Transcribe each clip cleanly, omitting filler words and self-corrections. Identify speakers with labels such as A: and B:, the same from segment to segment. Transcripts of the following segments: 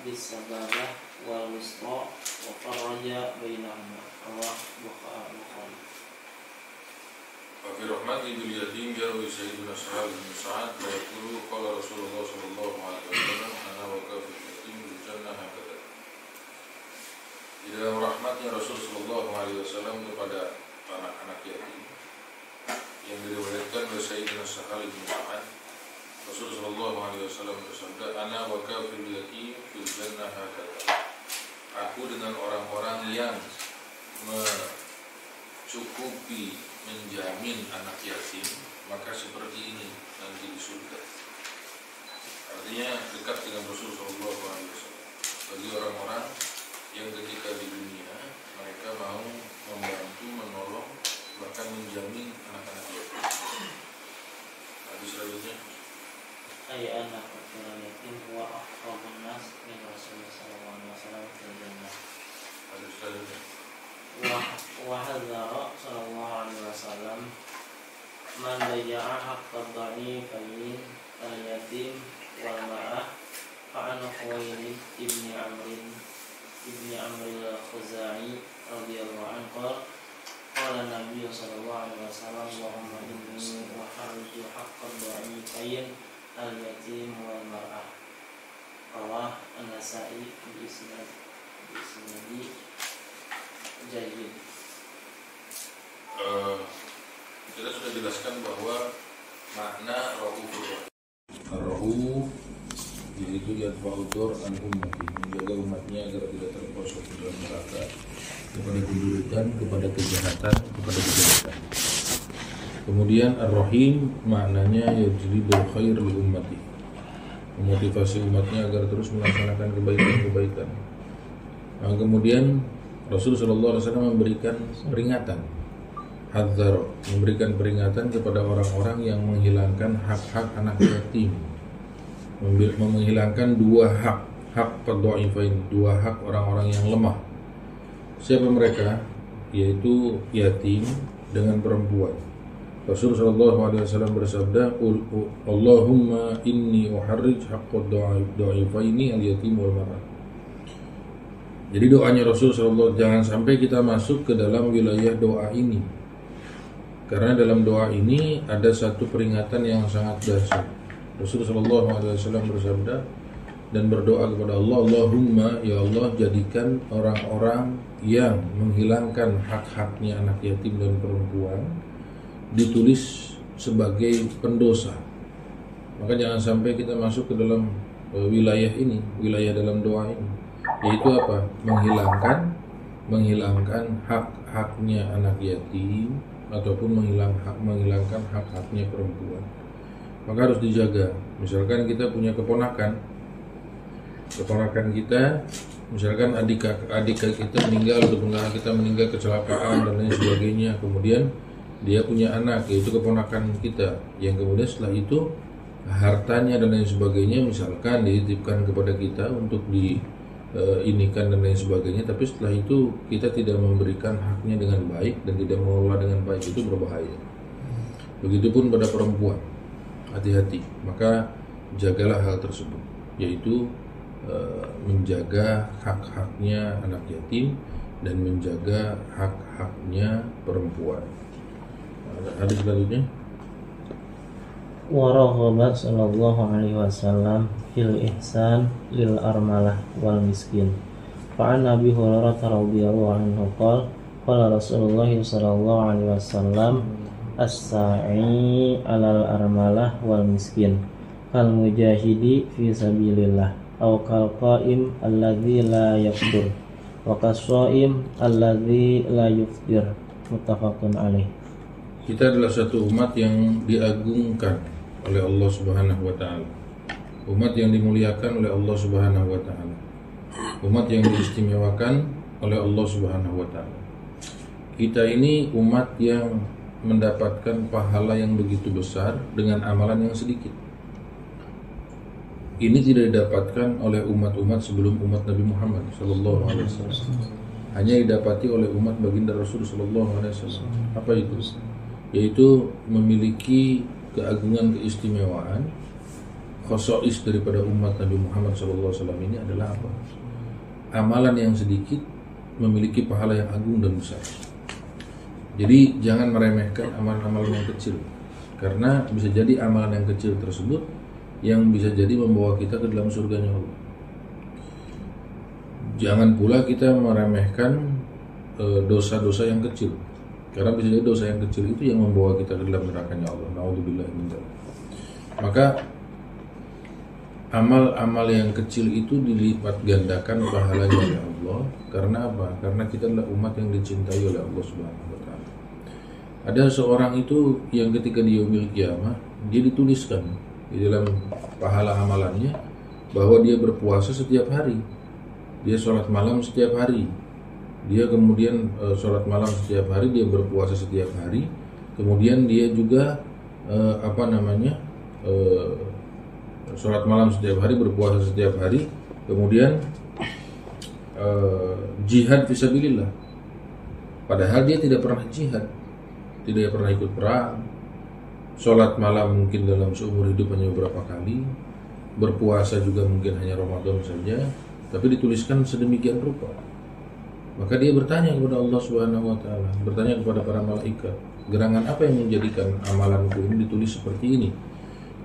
A: bis-sababah wal wusta wa farraja bainahuma. Bukhari.
B: Fi rahmati bil yatim yarwi sayyiduna Sahal bin Sa'ad wa yaqulu qala Rasulullah sallallahu alaihi wasallam ana wa kafil yatim bil jannah hakada. Di dalam rahmatnya Rasul sallallahu alaihi wasallam kepada anak-anak yatim yang diriwayatkan oleh Sayyidina Sahal bin Sa'ad, Rasul sallallahu alaihi wasallam bersabda, ana wa kafil yatim bil jannah hakada. Aku dengan orang-orang yang mencukupi, menjamin anak yatim, maka seperti ini nanti di surga. Artinya dekat dengan Rasulullah SAW. Bagi orang-orang yang ketika di dunia mereka mau membantu, menolong, bahkan menjamin anak-anak yatim. Hadis selanjutnya.
A: Ayat anak yatim wa aqrabun nas min Rasulullah sallallahu alaihi wasallam fil jannah.
B: Hadis selanjutnya.
A: Wa hadzara sallallahu alaihi wasallam man daya'a haqqad dha'ifain al-yatim wal mar'ah fa an Khuwailid ibni Amr al-Khuzai radhiyallahu anhu qala Nabi sallallahu alaihi wasallam Allahumma inni uharriju haqqad dha'ifain al-yatim wal mar'ah. Rawah An-Nasa'i bi isnadi jayyid.
B: Kita sudah jelaskan bahwa makna Raufur Ar-Rauf yaitu yadfa'udur an ummati, menjaga umatnya agar tidak terperosok ke dalam neraka, kepada keburukan, kepada kejahatan, kepada kejahatan. Kemudian Ar-Rahim maknanya yajlibul khair li ummati, memotivasi umatnya agar terus melaksanakan kebaikan-kebaikan. Nah, kemudian Rasulullah SAW memberikan peringatan, hadzar, memberikan peringatan kepada orang-orang yang menghilangkan hak-hak anak yatim, menghilangkan dua hak dhaifain, dua hak orang-orang yang lemah. Siapa mereka? Yaitu yatim dengan perempuan. Rasulullah SAW bersabda, Allahumma inni uharrij haqqad dhaifaini al-yatim wal mar'ah. Jadi doanya Rasulullah, jangan sampai kita masuk ke dalam wilayah doa ini, karena dalam doa ini ada satu peringatan yang sangat dahsyat. Rasulullah SAW bersabda dan berdoa kepada Allah, Allahumma, ya Allah, jadikan orang-orang yang menghilangkan hak-haknya anak yatim dan perempuan ditulis sebagai pendosa. Maka jangan sampai kita masuk ke dalam wilayah ini, wilayah dalam doa ini. Yaitu apa? Menghilangkan hak-haknya anak yatim ataupun menghilangkan hak-haknya perempuan. Maka harus dijaga. Misalkan kita punya keponakan kita, misalkan adik kita meninggal atau kakak kita meninggal kecelakaan dan lain sebagainya, kemudian dia punya anak, yaitu keponakan kita, yang kemudian setelah itu hartanya dan lain sebagainya misalkan dititipkan kepada kita untuk inikan dan lain sebagainya, tapi setelah itu kita tidak memberikan haknya dengan baik dan tidak mengelola dengan baik, itu berbahaya. Begitupun pada perempuan, hati-hati. Maka jagalah hal tersebut, yaitu menjaga hak-haknya anak yatim dan menjaga hak-haknya perempuan. Hadis selanjutnya.
A: Waraghaba sallallahu alaihi wasallam fil ihsan lil armalah wal miskin. Fa an Abi Hurairah radhiyallahu anhu qala Rasulullah sallallahu alaihi wasallam as-sa'i 'alal armalah wal miskin kal mujahidi fi sabilillah aw kal qa'im alladzi la yaqdur wa kas-sha'im alladzi la yuftir. Muttafaqun alaih.
B: Kita adalah satu umat yang diagungkan oleh Allah Subhanahu wa taala. Umat yang dimuliakan oleh Allah Subhanahu wa taala. Umat yang diistimewakan oleh Allah Subhanahu wa taala. Kita ini umat yang mendapatkan pahala yang begitu besar dengan amalan yang sedikit. Ini tidak didapatkan oleh umat-umat sebelum umat Nabi Muhammad sallallahu alaihi wasallam. Hanya didapati oleh umat baginda Rasul sallallahu alaihi wasallam. Apa itu? Yaitu memiliki keagungan, keistimewaan khosois daripada umat Nabi Muhammad SAW ini adalah apa? Amalan yang sedikit memiliki pahala yang agung dan besar. Jadi jangan meremehkan amalan-amalan yang kecil, karena bisa jadi amalan yang kecil tersebut yang bisa jadi membawa kita ke dalam surganya Allah. Jangan pula kita meremehkan dosa-dosa yang kecil, karena bisa jadi dosa yang kecil itu yang membawa kita ke dalam nerakanya Allah. Naudzubillah min dzalik. Maka amal-amal yang kecil itu dilipat gandakan pahalanya oleh Allah. Karena apa? Karena kita adalah umat yang dicintai oleh Allah Subhanahu wa taala. Ada seorang itu yang ketika di yaumil qiyamah dia dituliskan di dalam pahala amalannya bahwa dia berpuasa setiap hari, dia sholat malam setiap hari, dia kemudian sholat malam setiap hari, dia berpuasa setiap hari, kemudian dia juga sholat malam setiap hari, berpuasa setiap hari, kemudian jihad fisabilillah. Padahal dia tidak pernah jihad, tidak pernah ikut perang. Sholat malam mungkin dalam seumur hidup hanya beberapa kali, berpuasa juga mungkin hanya Ramadan saja, tapi dituliskan sedemikian rupa. Maka dia bertanya kepada Allah Subhanahu wa taala, bertanya kepada para malaikat, gerangan apa yang menjadikan amalanku ini ditulis seperti ini?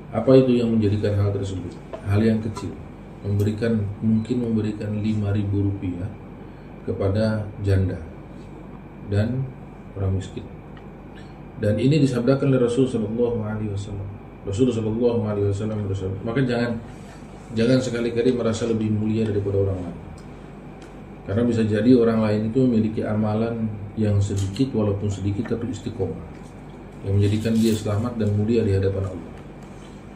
B: Apa itu yang menjadikan hal tersebut? Hal yang kecil, mungkin memberikan 5.000 rupiah kepada janda dan orang miskin. Dan ini disabdakan oleh Rasul sallallahu alaihi wasallam. Rasul sallallahu alaihi wasallam bersabda, maka jangan sekali-kali merasa lebih mulia daripada orang lain. Karena bisa jadi orang lain itu memiliki amalan yang sedikit, walaupun sedikit tapi istiqomah, yang menjadikan dia selamat dan mulia di hadapan Allah.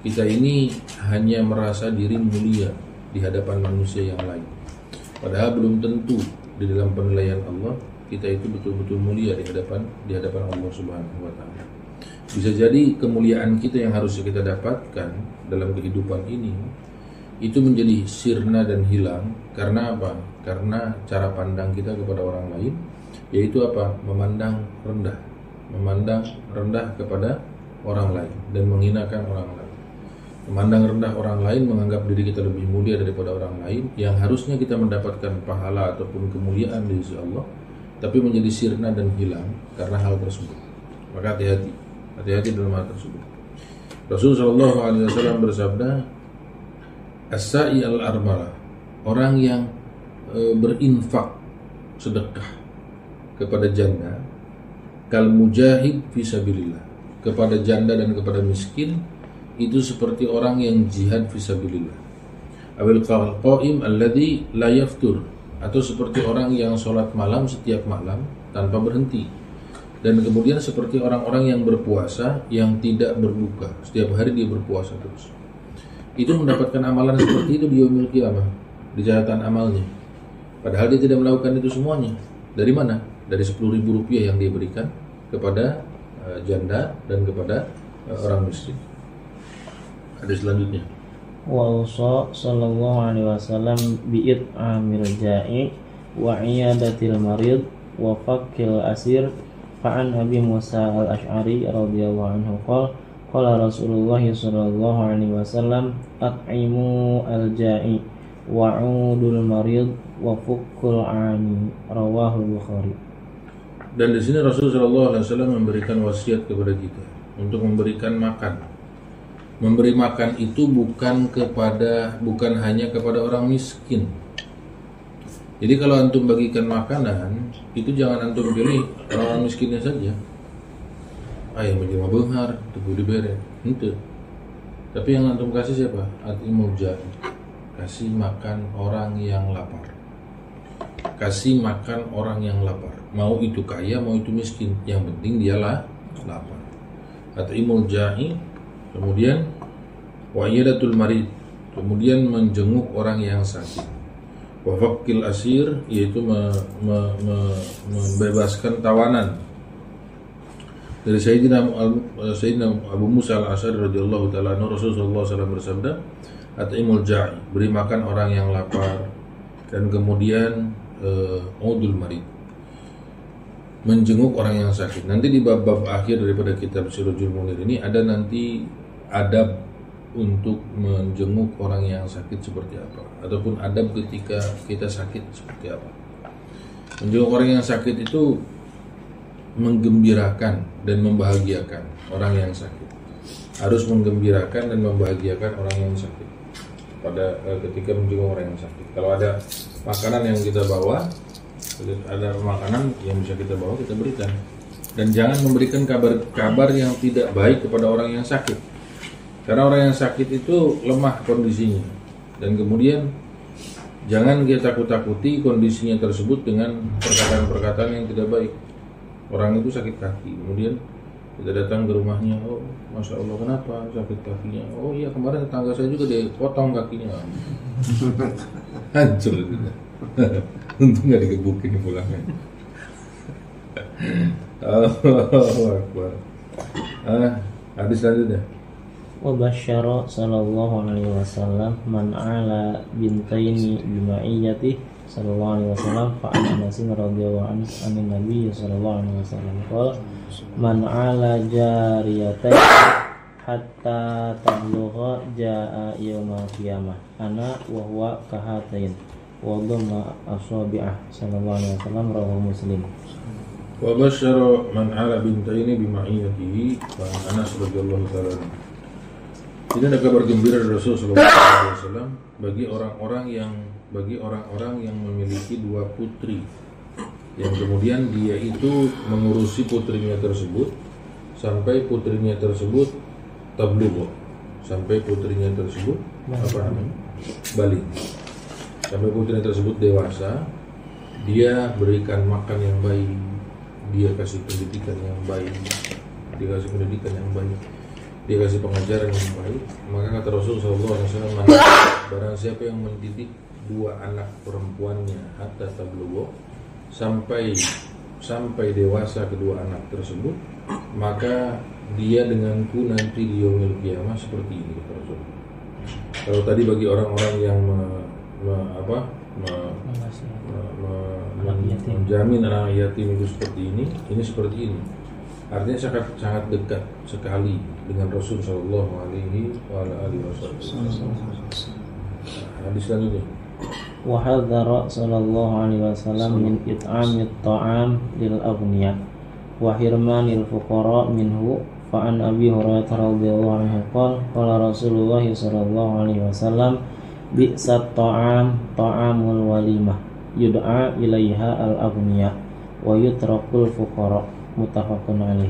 B: Kita ini hanya merasa diri mulia di hadapan manusia yang lain, padahal belum tentu di dalam penilaian Allah kita itu betul-betul mulia di hadapan Allah Subhanahu wa taala. Bisa jadi kemuliaan kita yang harus kita dapatkan dalam kehidupan ini itu menjadi sirna dan hilang. Karena apa? Karena cara pandang kita kepada orang lain, yaitu apa? Memandang rendah kepada orang lain dan menghinakan orang lain. Memandang rendah orang lain, menganggap diri kita lebih mulia daripada orang lain, yang harusnya kita mendapatkan pahala ataupun kemuliaan dari sisi Allah, tapi menjadi sirna dan hilang karena hal tersebut. Maka hati-hati dalam hal tersebut. Rasulullah SAW bersabda, as-sa'i al-armalah, orang yang berinfak sedekah kepada janda, kal mujahid fisabilillah, kepada janda dan kepada miskin, itu seperti orang yang jihad fisabilillah. Awil qaim alladhi la yaftur, atau seperti orang yang sholat malam setiap malam tanpa berhenti, dan kemudian seperti orang-orang yang berpuasa yang tidak berbuka, setiap hari dia berpuasa terus. Itu mendapatkan amalan seperti itu di yaumil qiyamah, di catatan amalnya. Padahal dia tidak melakukan itu semuanya. Dari mana? Dari 10.000 rupiah yang dia berikan kepada janda dan kepada orang miskin. Ada selanjutnya.
A: Wausa sallallahu alaihi wasallam bi'it'amil ja'i wa iyadatil marid wa fakkil asir. Fa'an Abi Musa al-Ash'ari radhiyallahu anhu qala Rasulullah sallallahu alaihi wasallam at'imu al-ja'i wa'udul marid wa fukkul 'ani, rawahu Bukhari.
B: Dan di sini Rasulullah sallallahu alaihi wasallam memberikan wasiat kepada kita untuk memberikan makan. Memberi makan itu bukan hanya kepada orang miskin. Jadi kalau antum bagikan makanan, itu jangan antum pilih orang miskinnya saja. Ayah menjelma benghar, tebu dibere, itu. Tapi yang antum kasih siapa? Atimul ja'i, kasih makan orang yang lapar. Kasih makan orang yang lapar. Mau itu kaya, mau itu miskin, yang penting dialah lapar. Atimul ja'i, kemudian wa iyadatul marid, kemudian menjenguk orang yang sakit. Wa fakkil asir, yaitu membebaskan tawanan. Dari Sayyidina Abu Musa al-Ash'ari radhiyallahu ta'ala anhu, Rasulullah SAW bersabda, at'imul ja'i, beri makan orang yang lapar, dan kemudian udul marid, menjenguk orang yang sakit. Nanti di bab-bab akhir daripada kitab Sirajul Munir ini ada nanti adab untuk menjenguk orang yang sakit seperti apa, ataupun adab ketika kita sakit seperti apa. Menjenguk orang yang sakit itu menggembirakan dan membahagiakan orang yang sakit. Harus menggembirakan dan membahagiakan orang yang sakit pada ketika menjenguk orang yang sakit. Kalau ada makanan yang kita bawa, ada makanan yang bisa kita bawa, kita berikan. Dan jangan memberikan kabar yang tidak baik kepada orang yang sakit. Karena orang yang sakit itu lemah kondisinya. Dan kemudian jangan kita takut-takuti kondisinya tersebut dengan perkataan-perkataan yang tidak baik. Orang itu sakit kaki, kemudian kita datang ke rumahnya, oh Masya Allah kenapa sakit kakinya? Oh iya kemarin tetangga saya juga dipotong kakinya. Hancur gitu. Untung gak digebukin pulangnya. Allahu Akbar. Hadis selanjutnya.
A: Wa basyara sallallahu alaihi wasallam man ala bintaini bima'iyyati sallallahu alaihi wasallam fa Anas radhiyallahu anhu anin Nabi sallallahu alaihi wasallam qala man ala jariyatan hatta tablugha jaa yaumil qiyamah ana wa huwa kahatain wa dhamma asabi'ah sallallahu alaihi wasallam rawahu Muslim.
B: Wa basyara man ala bintaini bima'iyyatihi fa Anas radhiyallahu ta'ala. Ini ada kabar gembira dari Rasulullah SAW bagi orang-orang yang memiliki dua putri, yang kemudian dia itu mengurusi putrinya tersebut sampai putrinya tersebut tablugh, sampai putrinya tersebut balik, sampai putrinya tersebut dewasa, dia berikan makan yang baik, dia kasih pendidikan yang baik, dia kasih pengajaran yang baik. Maka kata Rasulullah SAW, barang siapa yang mendidik dua anak perempuannya hatta tablugh, sampai dewasa kedua anak tersebut, maka dia denganku nanti di yaumil qiyamah seperti ini, kata Rasulullah. Kalau tadi bagi orang-orang yang menjamin anak yatim itu seperti ini seperti ini. Artinya sangat dekat sekali dengan Rasul sallallahu alaihi wasallam. Hadis selanjutnya.
A: Wa hadzara sallallahu alaihi wasallam min it'amit ta'am lil aghniya wa hirmanil fuqara minhu fa an Abi Hurairah radhiyallahu anhu qala Rasulullah sallallahu alaihi wasallam bi'sat ta'amul walimah yud'a ilaiha al aghniya wa yutrakul fuqara. Muttafaqun alaih.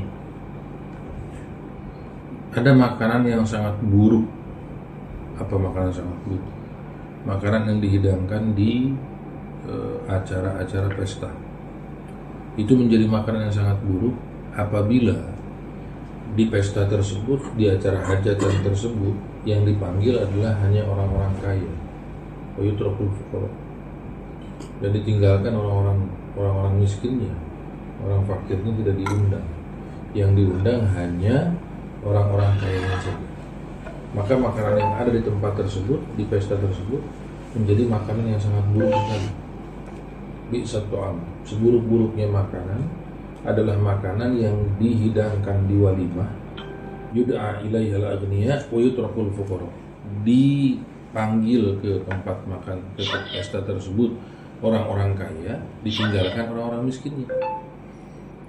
B: Ada makanan yang sangat buruk. Apa makanan sangat buruk? Makanan yang dihidangkan di acara-acara pesta. Itu menjadi makanan yang sangat buruk apabila di pesta tersebut, di acara hajatan tersebut, yang dipanggil adalah hanya orang-orang kaya. Wa yutrakul fuqara. Dan ditinggalkan orang-orang miskinnya. Orang fakirnya tidak diundang. Yang diundang hanya orang-orang kayanya saja. Maka makanan yang ada di tempat tersebut, di pesta tersebut, menjadi makanan yang sangat buruk sekali. Bi'sat ta'am, seburuk-buruknya makanan adalah makanan yang dihidangkan di walimah, yud'a ilaiha al-aghniya wa yutrakul fuqara. Dipanggil ke tempat makan, ke pesta tersebut orang-orang kaya, ditinggalkan orang-orang miskinnya.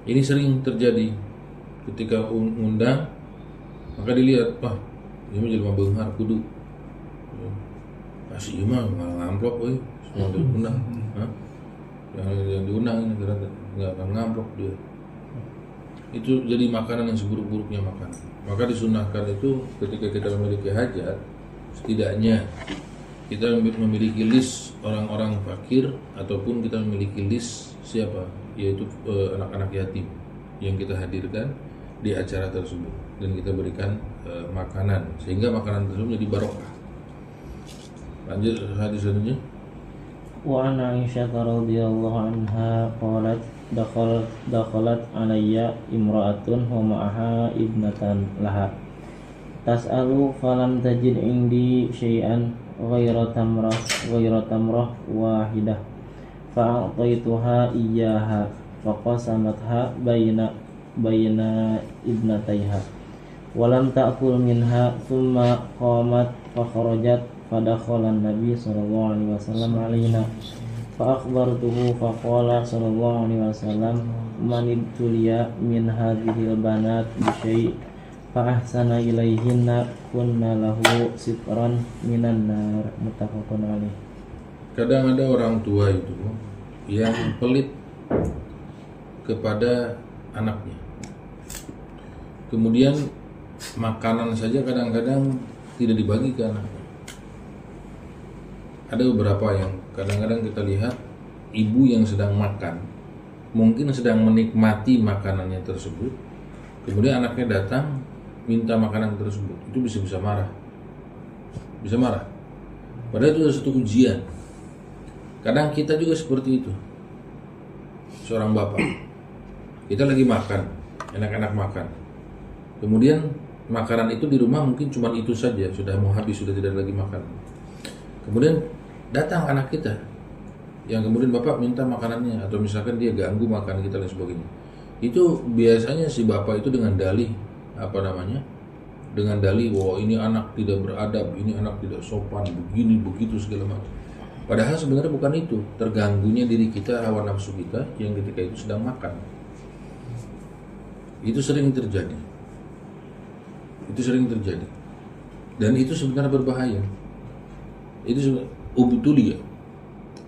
B: Ini sering terjadi ketika undang, maka dilihat, wah ini menjadi beunghar kudu kasih mah ngamplok we, semua diundang. Yang diundang ini ternyata nggak akan ngamplok dia. Itu jadi makanan yang seburuk-buruknya makanan. Maka disunahkan itu ketika kita memiliki hajat, setidaknya kita memiliki list orang-orang fakir, ataupun kita memiliki list siapa, yaitu anak-anak yatim yang kita hadirkan di acara tersebut, dan kita berikan makanan sehingga makanan tersebut menjadi barokah. Lanjut hadis selanjutnya.
A: Wa an Aisyah radhiyallahu anha qalat dakhalat alayya imra'atun wa ma'aha ibnatan laha tas'alu falam tajid indi syai'an ghayra tamrah wahidah fa'ataituha iyyaha faqasamatha baina ibnataiha walam ta'kul minha thumma qamat fa kharajat fadakhala an-nabi sallallahu alaihi wasallam alaina fa akhbartuhu fa qala sallallahu alaihi wasallam man ibtuliya min hadhil banat bi syai' fa ahsana ilaihinna kunna lahu sitran minan nar. Muttafaqun alaih.
B: Kadang ada orang tua itu yang pelit kepada anaknya. Kemudian makanan saja kadang-kadang tidak dibagi ke anaknya. Ada beberapa yang kadang-kadang kita lihat ibu yang sedang makan, mungkin sedang menikmati makanannya tersebut, kemudian anaknya datang minta makanan tersebut, itu bisa marah. Bisa marah. Padahal itu adalah satu ujian. Kadang kita juga seperti itu. Seorang bapak, kita lagi makan, enak-enak makan. Kemudian makanan itu di rumah mungkin cuma itu saja, sudah mau habis, sudah tidak lagi makan. Kemudian datang anak kita yang kemudian bapak minta makanannya, atau misalkan dia ganggu makan kita dan sebagainya. Itu biasanya si bapak itu dengan dalih dengan dalih, wah ini anak tidak beradab, ini anak tidak sopan, begini begitu segala macam. Padahal sebenarnya bukan itu, terganggunya diri kita, hawa nafsu kita yang ketika itu sedang makan. Itu sering terjadi. Dan itu sebenarnya berbahaya. Itu ubtuliyah.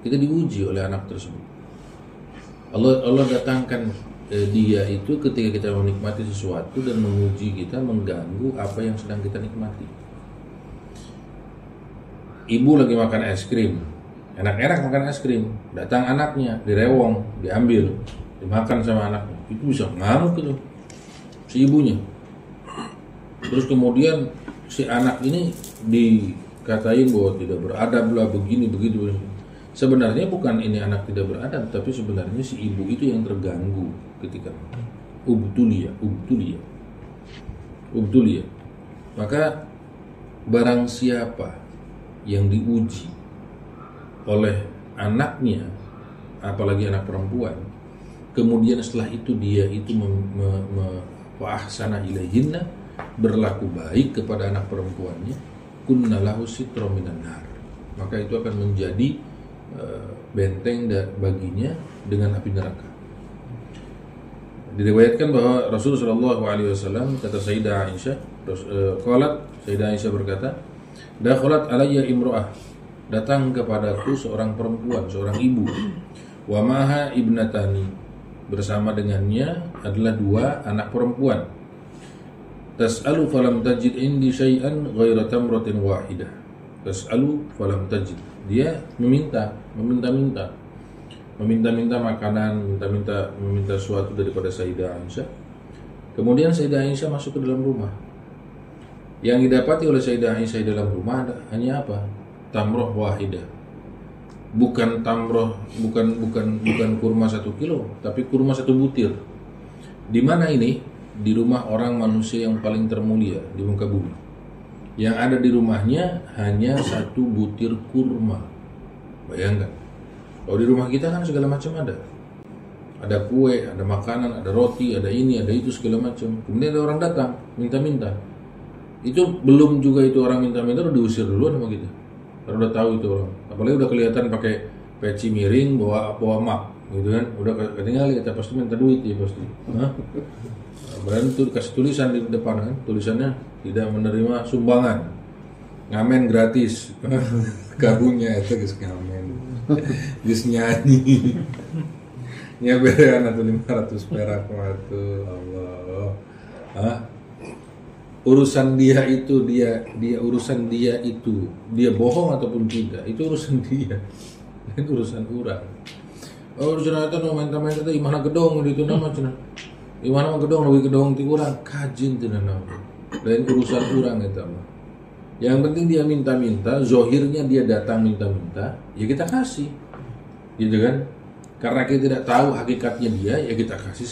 B: Kita diuji oleh anak tersebut. Allah datangkan dia itu ketika kita menikmati sesuatu dan menguji kita, mengganggu apa yang sedang kita nikmati. Ibu lagi makan es krim, enak-enak makan es krim, datang anaknya, direwong, diambil, dimakan sama anaknya. Itu bisa ngamuk itu si ibunya. Terus kemudian si anak ini dikatain bahwa tidak beradab lah, begini begitu. Sebenarnya bukan ini anak tidak beradab, tapi sebenarnya si ibu itu yang terganggu ketika ubtuliyah. Maka barang siapa yang diuji oleh anaknya, apalagi anak perempuan, kemudian setelah itu dia itu wa ahsana ilaihinna, berlaku baik kepada anak perempuannya, kunna lahu sitran minan nar, maka itu akan menjadi benteng baginya dengan api neraka. Diriwayatkan bahwa Rasulullah SAW, kata Sayyidah Aisyah, Sayyidah Aisyah berkata, dakhalat alayya imra'ah, datang kepadaku seorang perempuan, seorang ibu, wa maha ibnatani, bersama dengannya adalah dua anak perempuan. Tas'alu falam tajid indi syai'an ghaira tamratin wahidah. Tas'alu falam tajid. Dia meminta makanan, meminta sesuatu daripada Sayyidah Aisyah. Kemudian Sayyidah Aisyah masuk ke dalam rumah. Yang didapati oleh Sayyidah Aisyah di dalam rumah hanya apa? Tamroh wahidah. Bukan tamroh, bukan kurma 1 kilo, tapi kurma 1 butir. Di mana ini? Di rumah orang manusia yang paling termulia di muka bumi. Yang ada di rumahnya hanya 1 butir kurma. Bayangkan. Kalau di rumah kita kan segala macam ada. Ada kue, ada makanan, ada roti, ada ini, ada itu segala macam. Kemudian ada orang datang minta-minta. Itu belum juga itu orang minta-minta udah diusir duluan sama kita. Karena udah tahu itu orang. Apalagi udah kelihatan pakai peci miring, bawa map, gitu kan. Udah ketinggalan kita pasti minta duit ya pasti. Berarti tuh dikasih tulisan di depan kan, tulisannya tidak menerima sumbangan, ngamen gratis. Kabunya itu guys ngamen, guys nyanyi, nyaberan atau 500 perak waktu Allah. Urusan dia itu dia urusan dia itu dia bohong ataupun tidak, itu urusan dia, itu urusan orang. Urusan itu no main-main itu imana gedong itu nama cina. Imana gedong lebih gedong ti urang kajin teu nama. Lain urusan urang eta mah. Yang penting dia minta-minta, zohirnya dia datang minta-minta, ya kita kasih. Gitu kan? Karena kita tidak tahu hakikatnya dia, ya kita kasih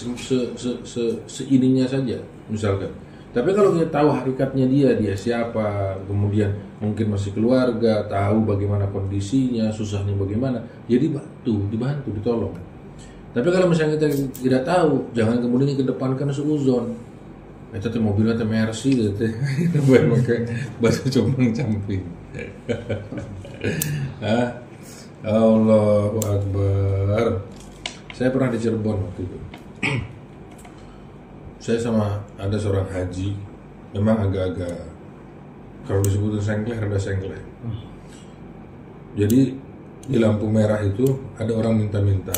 B: seininya saja, misalkan. Tapi kalau kita tahu hakikatnya dia siapa, kemudian mungkin masih keluarga, tahu bagaimana kondisinya, susahnya bagaimana, ya dibantu, ditolong. Tapi kalau misalnya kita tidak tahu, jangan kemudian dikedepankan seuzon. Itu tuh mobilnya tuh Mercy gitu. Pakai bahasa Jombang camping. Allahu Akbar. Saya pernah di Cirebon waktu itu. Saya sama ada seorang haji, memang agak-agak kalau disebutin sengkleh, rada sengkleh. Jadi di lampu merah itu ada orang minta-minta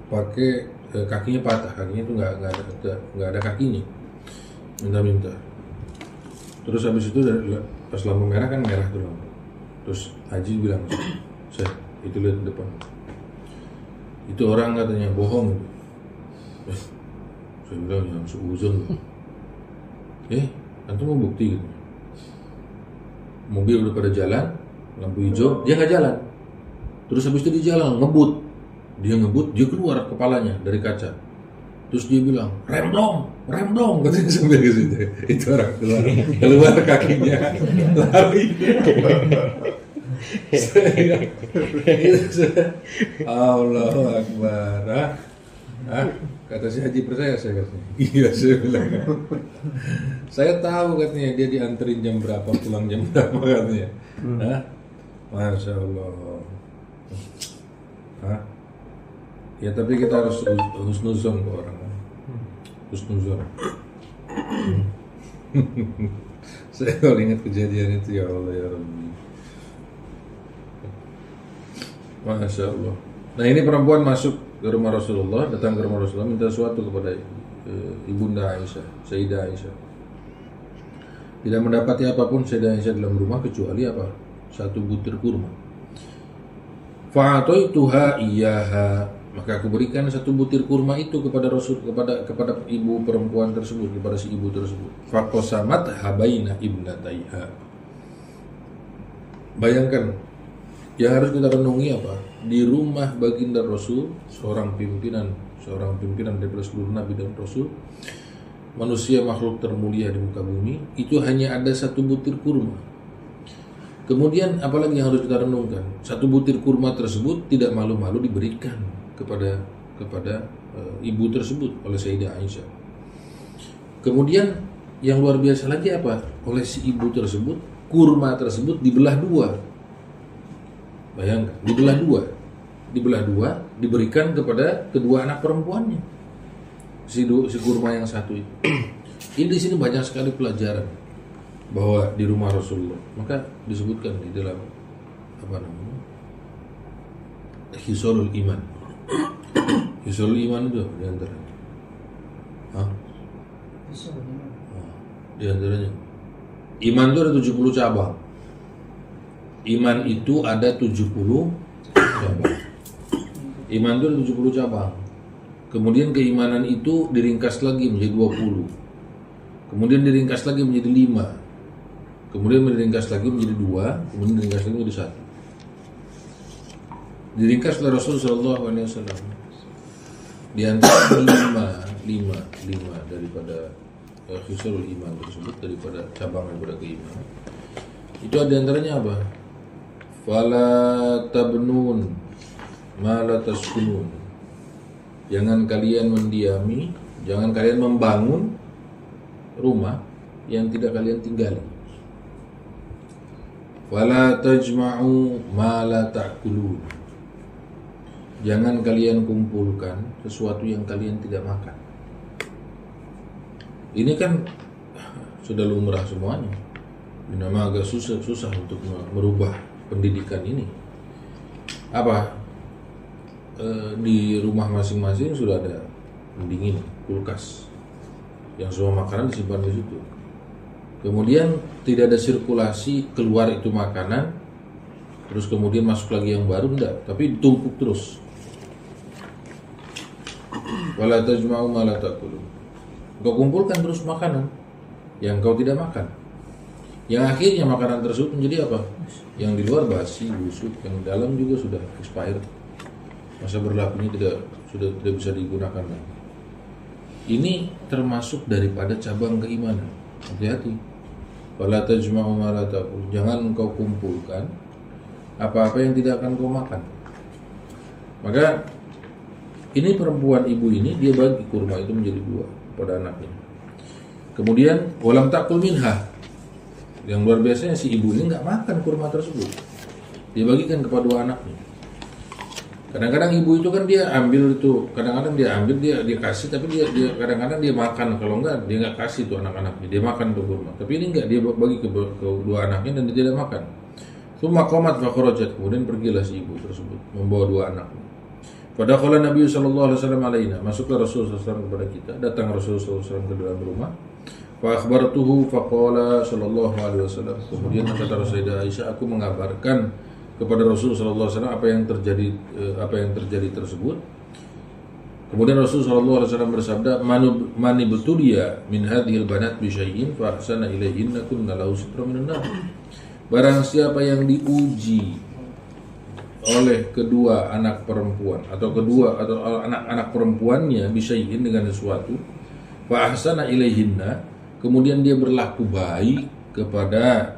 B: pakai kakinya patah, kakinya itu nggak ada kakinya, minta-minta. Terus habis itu pas lampu merah kan merah tuh lampu. Terus haji bilang, saya itu lihat ke depan. Itu orang katanya bohong. Saya bilang yang seuzon. Antum mau bukti gitu. Mobil udah pada jalan, lampu hijau, dia nggak jalan. Terus habis itu dia jalan, ngebut. Dia keluar kepalanya dari kaca. Terus dia bilang, rem dong, katanya sambil ke situ. Itu orang keluar kakinya, lari. Allahu Akbar. Kata si Haji percaya saya katanya. Iya saya bilang. Saya tahu katanya dia dianterin jam berapa, pulang jam berapa katanya. Masya Allah. Ya tapi kita harus husnuzon ke orang. Husnuzon. Saya kalau ingat kejadian itu, ya Allah ya Rabbi. Masya Allah. Nah ini perempuan masuk ke rumah Rasulullah, datang ke rumah Rasulullah, minta sesuatu kepada ibunda Aisyah, Sayyidah Aisyah. Tidak mendapati apapun Sayyidah Aisyah dalam rumah kecuali apa? Satu butir kurma. Fa'ataituha iyyaha, maka aku berikan satu butir kurma itu kepada Rasul, kepada ibu perempuan tersebut, kepada si ibu tersebut. Faqasamat habaina ibnataiha. Bayangkan, yang harus kita renungi apa? Di rumah baginda Rasul, seorang pimpinan daripada seluruh Nabi dan Rasul, manusia makhluk termulia di muka bumi, itu hanya ada satu butir kurma. Kemudian apalagi yang harus kita renungkan? Satu butir kurma tersebut tidak malu-malu diberikan kepada ibu tersebut oleh Sayyidah Aisyah. Kemudian yang luar biasa lagi apa? Oleh si ibu tersebut, kurma tersebut dibelah dua. Bayangkan, dibelah dua, diberikan kepada kedua anak perempuannya. Si kurma yang satu itu. Ini di sini banyak sekali pelajaran bahwa di rumah Rasulullah. Maka disebutkan di dalam Hisolul Iman. Hisolul Iman itu di antaranya. Di antaranya. Iman itu ada 70 cabang. Iman itu ada 70 cabang. Iman itu ada 70 cabang. Kemudian keimanan itu diringkas lagi menjadi 20. Kemudian diringkas lagi menjadi 5. Kemudian diringkas lagi menjadi 2. Kemudian diringkas lagi menjadi 1. Diringkas oleh Rasulullah SAW. Di antara 5 daripada Hisolul Iman tersebut, daripada cabang daripada keimanan, itu ada antaranya apa? Fala tabnun ma la taskunun. Jangan kalian mendiami, jangan kalian membangun rumah yang tidak kalian tinggali. Fala tajma'u ma la ta'kulun. Jangan kalian kumpulkan sesuatu yang kalian tidak makan. Ini kan sudah lumrah semuanya. Memang agak susah untuk merubah pendidikan ini. Apa? Di rumah masing-masing sudah ada pendingin, kulkas, yang semua makanan disimpan di situ. Kemudian tidak ada sirkulasi keluar itu makanan, terus kemudian masuk lagi yang baru, enggak, tapi ditumpuk terus. Wala tajma'u ma la ta'kulun. Kau kumpulkan terus makanan yang kau tidak makan. Yang akhirnya makanan tersebut menjadi apa? Yang di luar basi, busuk, yang di dalam juga sudah expired. Masa berlakunya sudah tidak bisa digunakan lagi. Ini termasuk daripada cabang keimanan. Hati-hati. Wala tajma'u ma la ta'kulun. Jangan kau kumpulkan apa-apa yang tidak akan kau makan. Maka ini perempuan ibu ini dia bagi kurma itu menjadi 2 pada anaknya. Kemudian walam takul minha. Yang luar biasanya si ibu ini nggak makan kurma tersebut. Dia bagikan kepada dua anaknya. Kadang-kadang ibu itu kan dia ambil itu, kadang-kadang dia ambil dia kasih, tapi dia kadang-kadang dia makan, kalau enggak dia nggak kasih tuh anak-anaknya, dia makan tuh kurma. Tapi ini enggak, dia bagi ke dua anaknya dan dia tidak makan. Tsumma qamat fa kharajat, kemudian pergilah si ibu tersebut membawa dua anaknya. Pada kala Nabi sallallahu alaihi wasallam alaina, masuklah Rasulullah SAW kepada kita, datang Rasulullah SAW ke dalam rumah. Fa akhbartuhu fa qala sallallahu alaihi wasallam, kemudian kata Sayyidah Aisyah, aku mengabarkan kepada Rasulullah SAW apa yang terjadi tersebut. Kemudian Rasulullah SAW bersabda, "Mani betulia min hadhil banat bi syai'in fa ahsana ilaihinna kunna lahu sitran minan nar." Barang siapa yang diuji oleh kedua anak perempuan atau anak-anak perempuannya bi syai'in dengan sesuatu, fa ahsana ilaihinna, kemudian dia berlaku baik kepada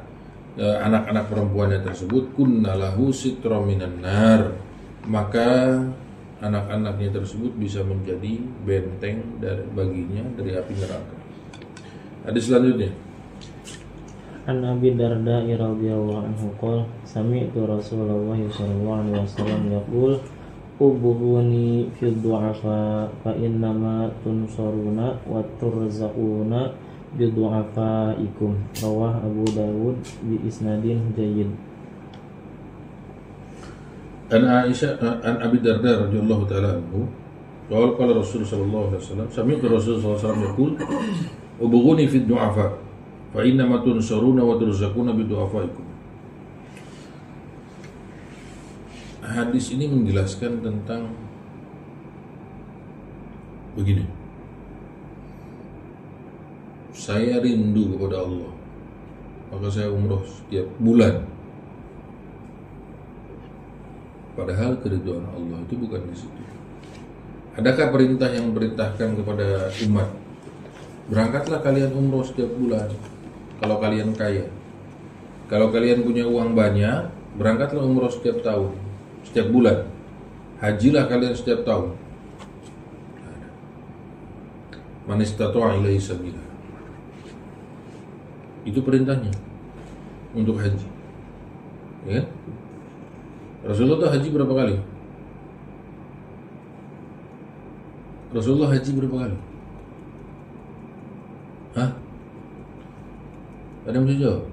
B: anak-anak perempuannya tersebut, kunna lahu sitran minan nar, maka anak-anaknya tersebut bisa menjadi benteng baginya dari api neraka. Hadis selanjutnya.
A: An Abi Darda radhiyallahu anhu qala sami'tu Rasulullah sallallahu alaihi wasallam yaqul ubuhuni fi du'afa fa innama tunsaruna wa turzaquna bi du'afaikum, rawah Abu Dawud bi isnadin jayyid.
B: An Abi Darda radhiyallahu ta'ala anhu qala Rasulullah sallallahu alaihi wasallam sami'tu Rasulullah sallallahu alaihi wasallam yaqul ubughuni fi du'afa fa innama tunsaruna wa turzaquna bi du'afaikum. Hadis ini menjelaskan tentang begini. Saya rindu kepada Allah, maka saya umroh setiap bulan. Padahal keriduan Allah itu bukan di situ. Adakah perintah yang memerintahkan kepada umat, berangkatlah kalian umroh setiap bulan kalau kalian kaya? Kalau kalian punya uang banyak, berangkatlah umroh setiap tahun, setiap bulan. Hajilah kalian setiap tahun. Man istata'a ilaihi sabila. Itu perintahnya untuk haji, ya. Rasulullah haji berapa kali? Rasulullah haji berapa kali? Hah? Ada yang bisa jawab?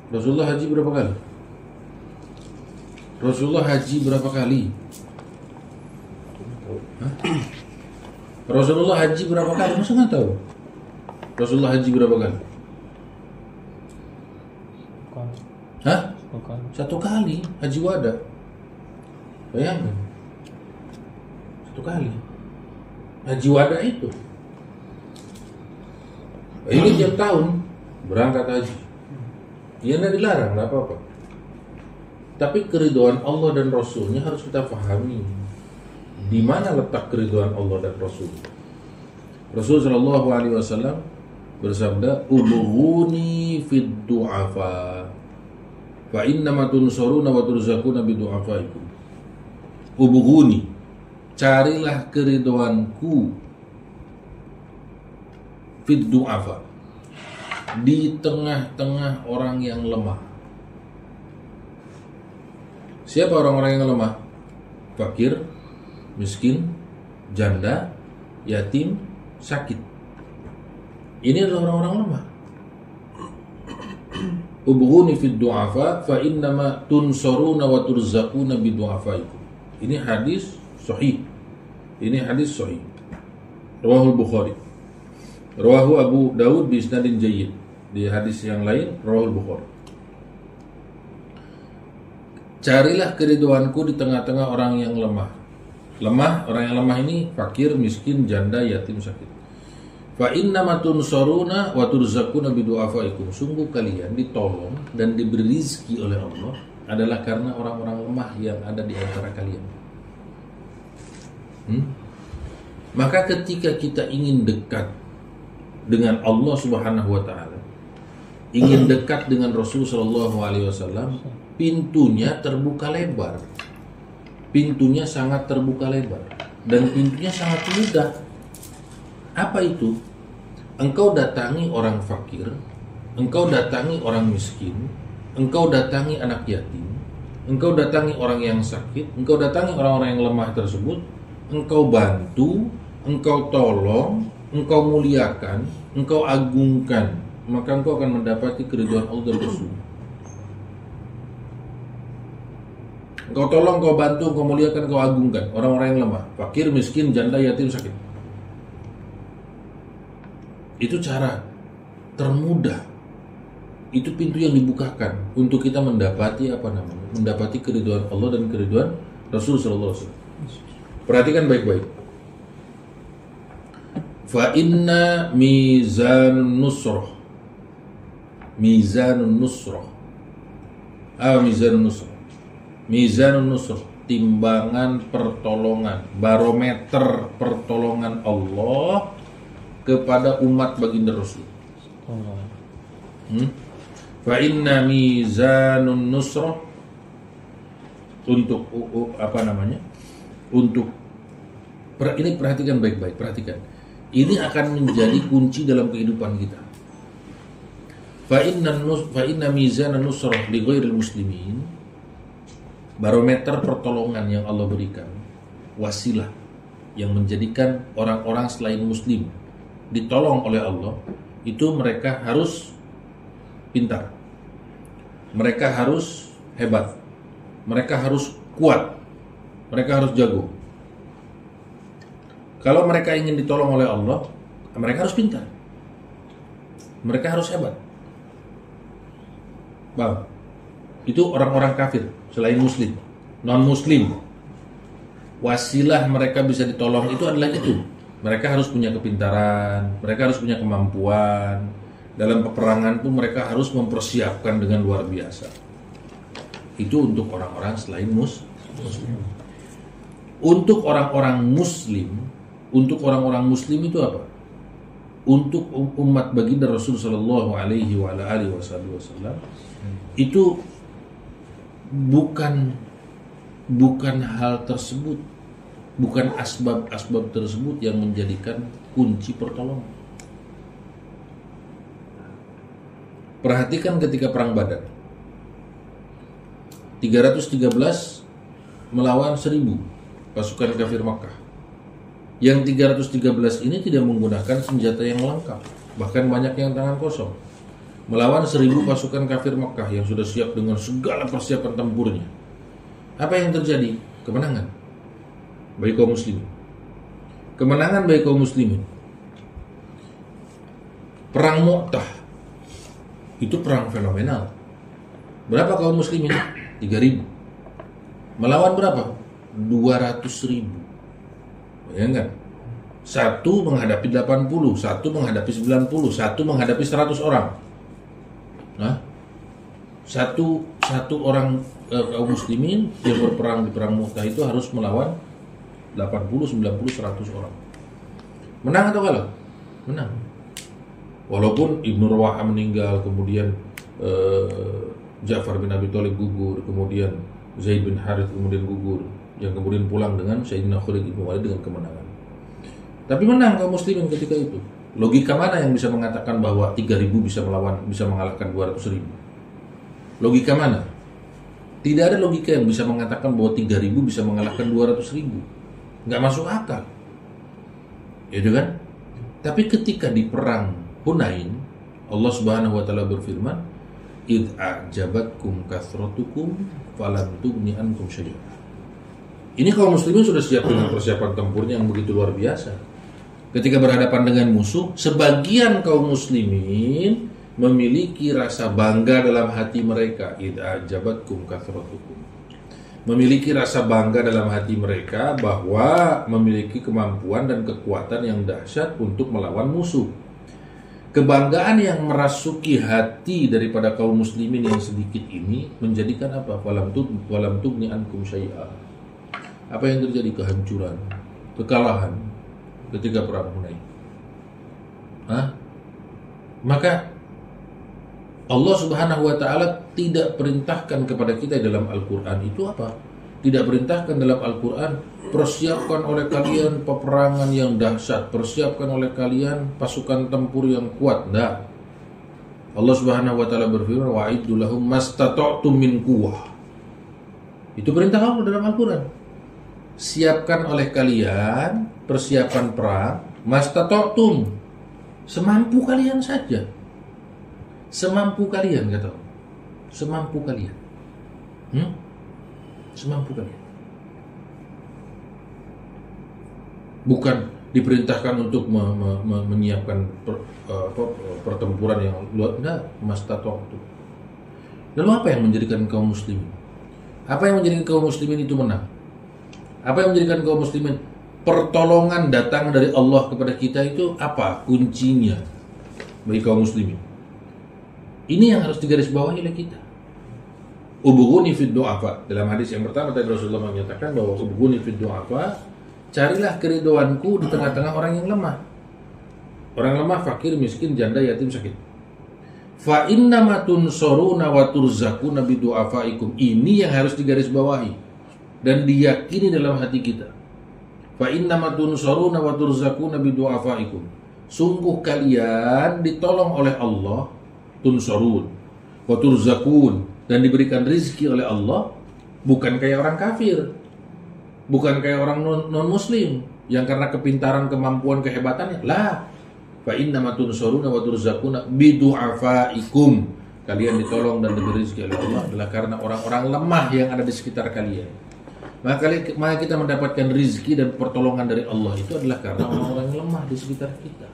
B: Rasulullah haji berapa kali? Rasulullah haji berapa kali? Hah? Rasulullah haji berapa kali? Masa nggak tahu? Rasulullah haji berapa kali? Hah? Satu kali haji wada. Bayangkan, satu kali haji wada itu. Ini tiap tahun berangkat haji. Ya nggak dilarang, nggak apa-apa. Tapi keriduan Allah dan Rasulnya harus kita pahami. Di mana letak keriduan Allah dan Rasul? Rasul Shallallahu Alaihi Wasallam bersabda, "Ubughuni fid du'afa, fa innama tunsaruna wa turzaquna bi du'afaikum." Ubughuni, carilah keriduanku, fid du'afa, di tengah-tengah orang yang lemah. Siapa orang-orang yang lemah? Fakir, miskin, janda, yatim, sakit. Ini adalah orang-orang lemah. Ubughuni fid du'afa fa innama tunsaruna wa turzaquna bi du'afaikum. Ini hadis sahih. Ini hadis sahih. Rawahul Bukhari. Rawahu Abu Dawud bi isnadin jayyid. Di hadis yang lain rawahul Bukhari. Carilah keriduanku di tengah-tengah orang yang lemah. Lemah, orang yang lemah ini fakir, miskin, janda, yatim, sakit. Fa innama tunsaruna wa turzaquna bi du'afaikum. Sungguh kalian ditolong dan diberi rizki oleh Allah adalah karena orang-orang lemah yang ada di antara kalian. Maka ketika kita ingin dekat dengan Allah Subhanahu wa taala, ingin dekat dengan Rasul sallallahu alaihi wasallam, pintunya terbuka lebar. Pintunya sangat terbuka lebar dan pintunya sangat mudah. Apa itu? engkau datangi orang fakir, engkau datangi orang miskin, engkau datangi anak yatim, engkau datangi orang yang sakit, engkau datangi orang-orang yang lemah tersebut, engkau bantu, engkau tolong, engkau muliakan, engkau agungkan, maka engkau akan mendapati keridhaan Allah dan Rasul. Engkau tolong, engkau bantu, engkau muliakan, engkau agungkan orang-orang yang lemah, fakir, miskin, janda, yatim, sakit. Itu cara termudah. Itu pintu yang dibukakan untuk kita mendapati mendapati keridhaan Allah dan keridhaan Rasul sallallahu alaihi wasallam. Perhatikan baik-baik. Fa inna mizanun nusrah. Mizanun nusrah. Mizanun nusrah. Mizanun nusrah, timbangan pertolongan, barometer pertolongan Allah kepada umat baginda Rasul. Fa inna mizanun nusrah, untuk untuk ini perhatikan baik-baik, perhatikan. Ini akan menjadi kunci dalam kehidupan kita. Fa inna mizanun nusrah li ghairil muslimin, barometer pertolongan yang Allah berikan, wasilah yang menjadikan orang-orang selain muslim ditolong oleh Allah, itu mereka harus pintar, mereka harus hebat, mereka harus kuat, mereka harus jago. Kalau mereka ingin ditolong oleh Allah, mereka harus pintar, mereka harus hebat. Bang, itu orang-orang kafir selain muslim, non muslim, wasilah mereka bisa ditolong itu adalah itu. Mereka harus punya kepintaran, mereka harus punya kemampuan. Dalam peperangan pun mereka harus mempersiapkan dengan luar biasa. Itu untuk orang-orang selain muslim. Untuk orang-orang muslim itu apa? Untuk umat baginda Rasul sallallahu alaihi wasallam itu bukan hal tersebut, bukan asbab tersebut yang menjadikan kunci pertolongan. Perhatikan ketika perang Badar, 313 melawan 1000 pasukan kafir Makkah. Yang 313 ini tidak menggunakan senjata yang lengkap, bahkan banyak yang tangan kosong, melawan 1000 pasukan kafir Makkah yang sudah siap dengan segala persiapan tempurnya. Apa yang terjadi? Kemenangan bagi kaum muslimin. Kemenangan bagi kaum muslimin. Perang Mu'tah itu perang fenomenal. Berapa kaum muslimin? 3.000. Melawan berapa? 200.000. Bayangkan. Satu menghadapi 80, satu menghadapi 90, satu menghadapi 100 orang. Nah, satu orang kaum muslimin yang berperang di perang Mu'tah itu harus melawan 80, 90, 100 orang. Menang atau kalah? Menang. Walaupun Ibnu Rawaha meninggal, kemudian Ja'far bin Abi Thalib gugur, kemudian Zaid bin Harith kemudian gugur, yang kemudian pulang dengan Sayyidina Khalid bin Walid dengan kemenangan. Tapi menang kaum muslimin ketika itu. Logika mana yang bisa mengatakan bahwa 3.000 bisa mengalahkan 200.000? Logika mana? Tidak ada logika yang bisa mengatakan bahwa 3.000 bisa mengalahkan 200.000. Nggak masuk akal. Itu kan? Tapi ketika di perang Hunain, Allah Subhanahu wa taala berfirman, "Id a'jabatkum kathratukum falam tughni ankum syai'a." Ini kaum muslimin sudah siap dengan persiapan tempurnya yang begitu luar biasa. Ketika berhadapan dengan musuh, sebagian kaum muslimin memiliki rasa bangga dalam hati mereka. Id a'jabatkum kathratukum. Memiliki rasa bangga dalam hati mereka bahwa memiliki kemampuan dan kekuatan yang dahsyat untuk melawan musuh. Kebanggaan yang merasuki hati daripada kaum muslimin yang sedikit ini menjadikan apa? Walam tughni ankum syai'a. Apa yang terjadi? Kehancuran, kekalahan ketika perang Hunain. Maka Allah Subhanahu wa taala tidak perintahkan kepada kita dalam Al-Qur'an itu apa? tidak perintahkan dalam Al-Quran, persiapkan oleh kalian peperangan yang dahsyat, persiapkan oleh kalian pasukan tempur yang kuat. Tidak. Allah Subhanahu wa taala berfirman, wa'iddu lahum mastata'tum min quwwah. Itu perintah Allah dalam Al-Quran. Siapkan oleh kalian persiapan perang mastata'tum, semampu kalian saja. Semampu kalian, kata Allah. Semampu kalian. Semampu kalian. Bukan diperintahkan untuk menyiapkan pertempuran yang luar. Tidak, mastata'tum. Lalu apa yang menjadikan kaum muslimin? Apa yang menjadikan kaum muslimin itu menang? Apa yang menjadikan kaum muslimin pertolongan datang dari Allah kepada kita itu apa kuncinya bagi kaum muslimin? Ini yang harus digarisbawahi oleh kita. Ubghuni fid du'afa. Dalam hadis yang pertama tadi Rasulullah menyatakan bahwa ubghuni fid du'afa, carilah keridhoanku di tengah-tengah orang yang lemah. Orang lemah, fakir, miskin, janda, yatim, sakit. Fa innama tunsuruna wa turzaquna bi du'afaikum. Ini yang harus digarisbawahi dan diyakini dalam hati kita. Fa innama tunsuruna wa turzaquna bi du'afaikum. Sungguh kalian ditolong oleh Allah, tunsurun wa turzaqun, dan diberikan rizki oleh Allah, bukan kayak orang kafir, bukan kayak orang non-muslim yang karena kepintaran, kemampuan, kehebatannya. Lah, fa innama tunsuruna wa turzaquna bi du'afaikum. Kalian ditolong dan diberi rizki oleh Allah adalah karena orang-orang lemah yang ada di sekitar kalian. Maka kita mendapatkan rizki dan pertolongan dari Allah itu adalah karena orang-orang yang lemah di sekitar kita.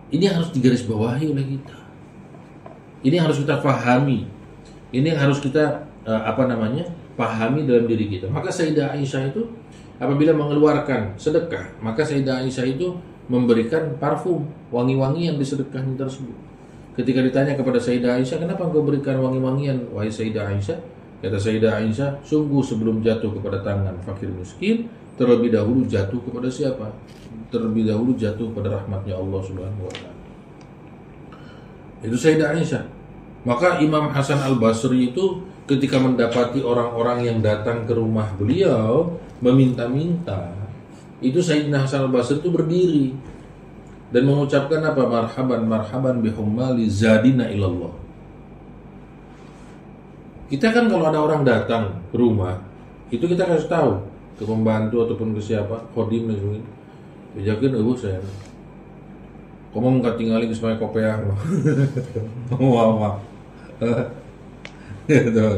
B: Ini yang harus digarisbawahi oleh kita. Ini yang harus kita pahami. Ini yang harus kita pahami dalam diri kita. Maka Sayyidah Aisyah itu apabila mengeluarkan sedekah, maka Sayyidah Aisyah itu memberikan parfum, wangi-wangian di sedekahnya tersebut. Ketika ditanya kepada Sayyidah Aisyah, kenapa engkau berikan wangi-wangian, wahai Sayyidah Aisyah? Kata Sayyidah Aisyah, sungguh sebelum jatuh kepada tangan fakir miskin, terlebih dahulu jatuh kepada siapa? Terlebih dahulu jatuh pada rahmatnya Allah Subhanahu wa ta'ala. Itu Sayyidah Aisyah. Maka Imam Hasan Al-Basri itu ketika mendapati orang-orang yang datang ke rumah beliau meminta-minta, itu Sayyidina Hasan Al-Basri itu berdiri dan mengucapkan apa? Marhaban, marhaban bihummali zadina ilallah. Kita kan kalau ada orang datang ke rumah, itu kita kasih tahu ke pembantu ataupun ke siapa, khodim dan sebagainya. Bejakin saya. Kamu nggak tinggalin ke semuanya kopiah. Wah. Gitu.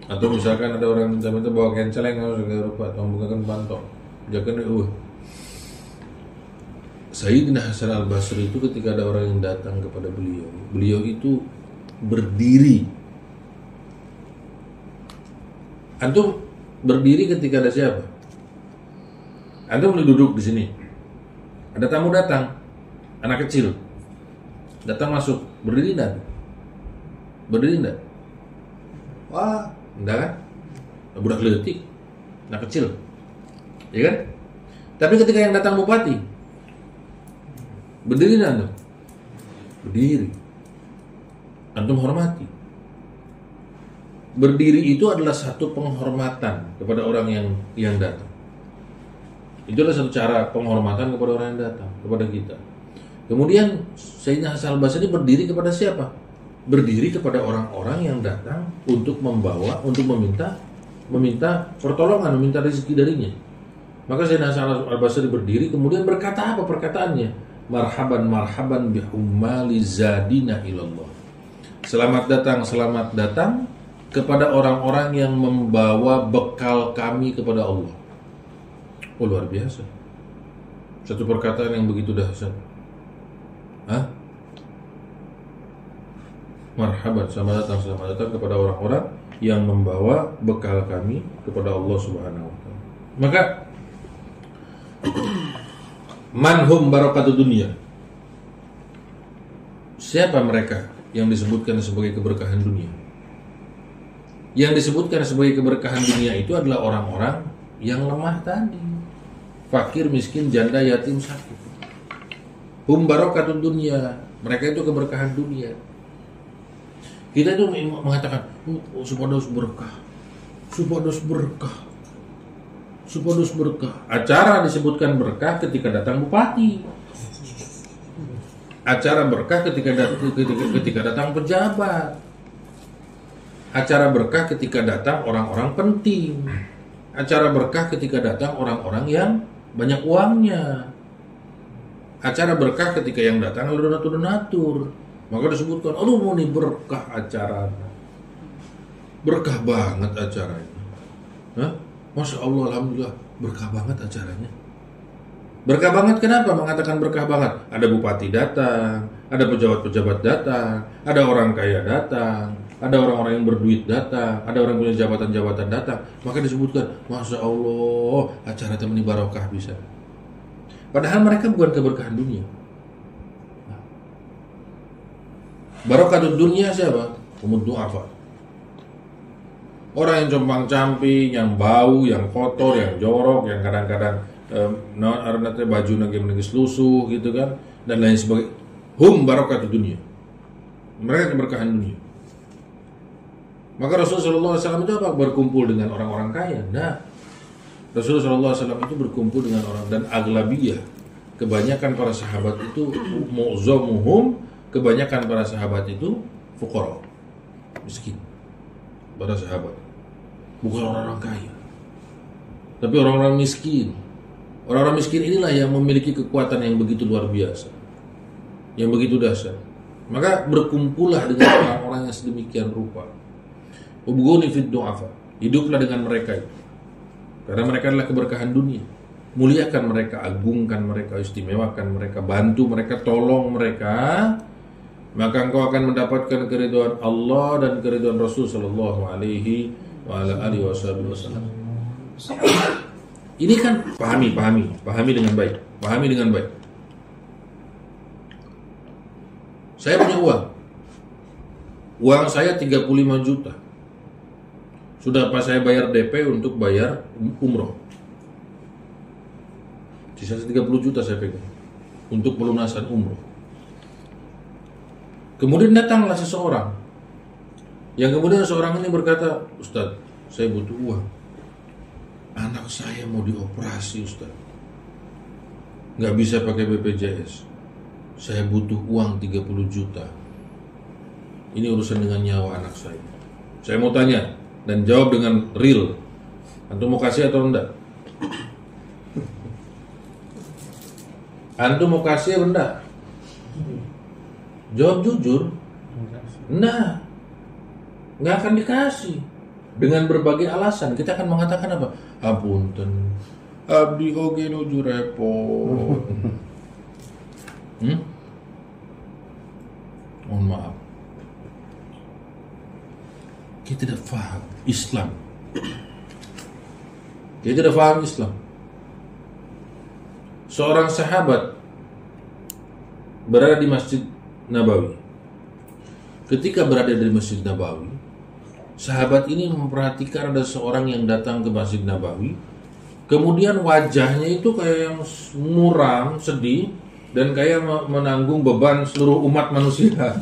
B: Atau misalkan ada orang minta-minta bawa kenceleng, harus segala rupa, atau bukakan pantok, jangan Sayyidina Hasan Al-Basri itu ketika ada orang yang datang kepada beliau itu berdiri. Antum berdiri ketika ada siapa? Antum boleh duduk di sini. Ada tamu datang, anak kecil datang masuk, berdiri enggak? Berdiri enggak? Wah, enggak kan? Budak letik, anak kecil, ya kan? Tapi ketika yang datang bupati, berdiri enggak antum? Berdiri. Antum hormati. Berdiri itu adalah satu penghormatan kepada orang yang datang. Itu adalah satu cara penghormatan kepada orang yang datang, kepada kita. Kemudian Sayyidina Hasan Al-Basri berdiri kepada siapa? Berdiri kepada orang-orang yang datang untuk meminta pertolongan, meminta rezeki darinya. Maka Sayyidina Hasan Al-Basri berdiri kemudian berkata apa perkataannya? Marhaban, marhaban bihummali zadina ilallah. Selamat datang kepada orang-orang yang membawa bekal kami kepada Allah. Oh, luar biasa. Satu perkataan yang begitu dahsyat. Marhaban, selamat datang kepada orang-orang yang membawa bekal kami kepada Allah Subhanahu wa ta'ala. Maka manhum barakatuh dunia. Siapa mereka yang disebutkan sebagai keberkahan dunia? Yang disebutkan sebagai keberkahan dunia itu adalah orang-orang yang lemah tadi. Fakir, miskin, janda, yatim, sakit. Hum barakatun dunia. Mereka itu keberkahan dunia. Kita itu mengatakan Supados berkah, Supados berkah, Supados berkah. Acara disebutkan berkah ketika datang bupati. Acara berkah ketika datang pejabat. Acara berkah ketika datang orang-orang penting. Acara berkah ketika datang orang-orang yang banyak uangnya. Acara berkah ketika yang datang adalah donatur. Maka disebutkan, aduh mau nih berkah acara. Berkah banget acaranya. Hah? Masya Allah, Alhamdulillah, berkah banget acaranya. Berkah banget kenapa mengatakan berkah banget? Ada bupati datang, ada pejabat-pejabat datang, ada orang kaya datang, ada orang-orang yang berduit datang, ada orang punya jabatan-jabatan datang. Maka disebutkan, Masya Allah, acara teman ini barokah bisa. Padahal mereka bukan keberkahan dunia. Barokah dunia siapa? Umud du'afa. Orang yang compang-camping, yang bau, yang kotor, yang jorok, yang kadang-kadang baju nagi selusuh gitu kan, dan lain sebagainya. Barokah dunia. Mereka keberkahan dunia. Maka Rasulullah SAW itu apa? Berkumpul dengan orang-orang kaya. Nah, Rasulullah SAW itu berkumpul dengan orang, dan aglabiyah, kebanyakan para sahabat itu mu'zamuhum, kebanyakan para sahabat itu fuqara, miskin. Para sahabat bukan orang-orang kaya, tapi orang-orang miskin. Orang-orang miskin inilah yang memiliki kekuatan yang begitu luar biasa, yang begitu dahsyat. Maka berkumpullah dengan orang-orang yang sedemikian rupa. Ubghuni fid du'afa, hiduplah dengan mereka itu, karena mereka adalah keberkahan dunia. Muliakan mereka, agungkan mereka, istimewakan mereka, bantu mereka, tolong mereka. Maka engkau akan mendapatkan keridhaan Allah dan keridhaan Rasul sallallahu alaihi wasallam. Ini kan pahami dengan baik. Pahami dengan baik. Saya punya uang. Uang saya 35 juta. Sudah pas saya bayar DP untuk bayar umroh. Sisa 30 juta saya pegang untuk pelunasan umroh. Kemudian datanglah seseorang, yang kemudian seorang ini berkata, Ustaz, saya butuh uang. Anak saya mau dioperasi, Ustaz. Nggak bisa pakai BPJS. Saya butuh uang 30 juta. Ini urusan dengan nyawa anak saya. Saya mau tanya, dan jawab dengan real. Antum mau kasih atau enggak? Antum mau kasih atau enggak? Jawab jujur. Nah, nggak akan dikasih. Dengan berbagai alasan kita akan mengatakan apa? Apunten, abdi oge nuju repot. Mohon maaf, kita tidak paham Islam. Kita tidak paham Islam. Seorang sahabat berada di Masjid Nabawi. Ketika berada di Masjid Nabawi, sahabat ini memperhatikan ada seorang yang datang ke Masjid Nabawi. Kemudian wajahnya itu kayak yang muram, sedih, dan kayak menanggung beban seluruh umat manusia.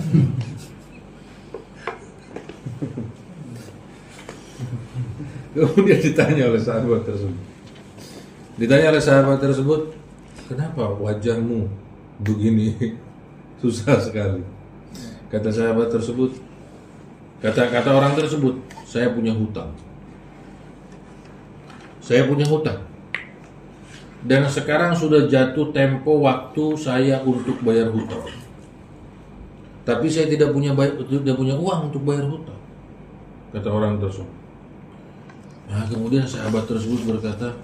B: Kemudian ditanya oleh sahabat tersebut, kenapa wajahmu begini? Susah sekali. Kata sahabat tersebut, kata orang tersebut, saya punya hutang. Saya punya hutang. Dan sekarang sudah jatuh tempo waktu saya untuk bayar hutang. Tapi saya tidak punya uang untuk bayar hutang. Kata orang tersebut. Nah, kemudian sahabat tersebut berkata,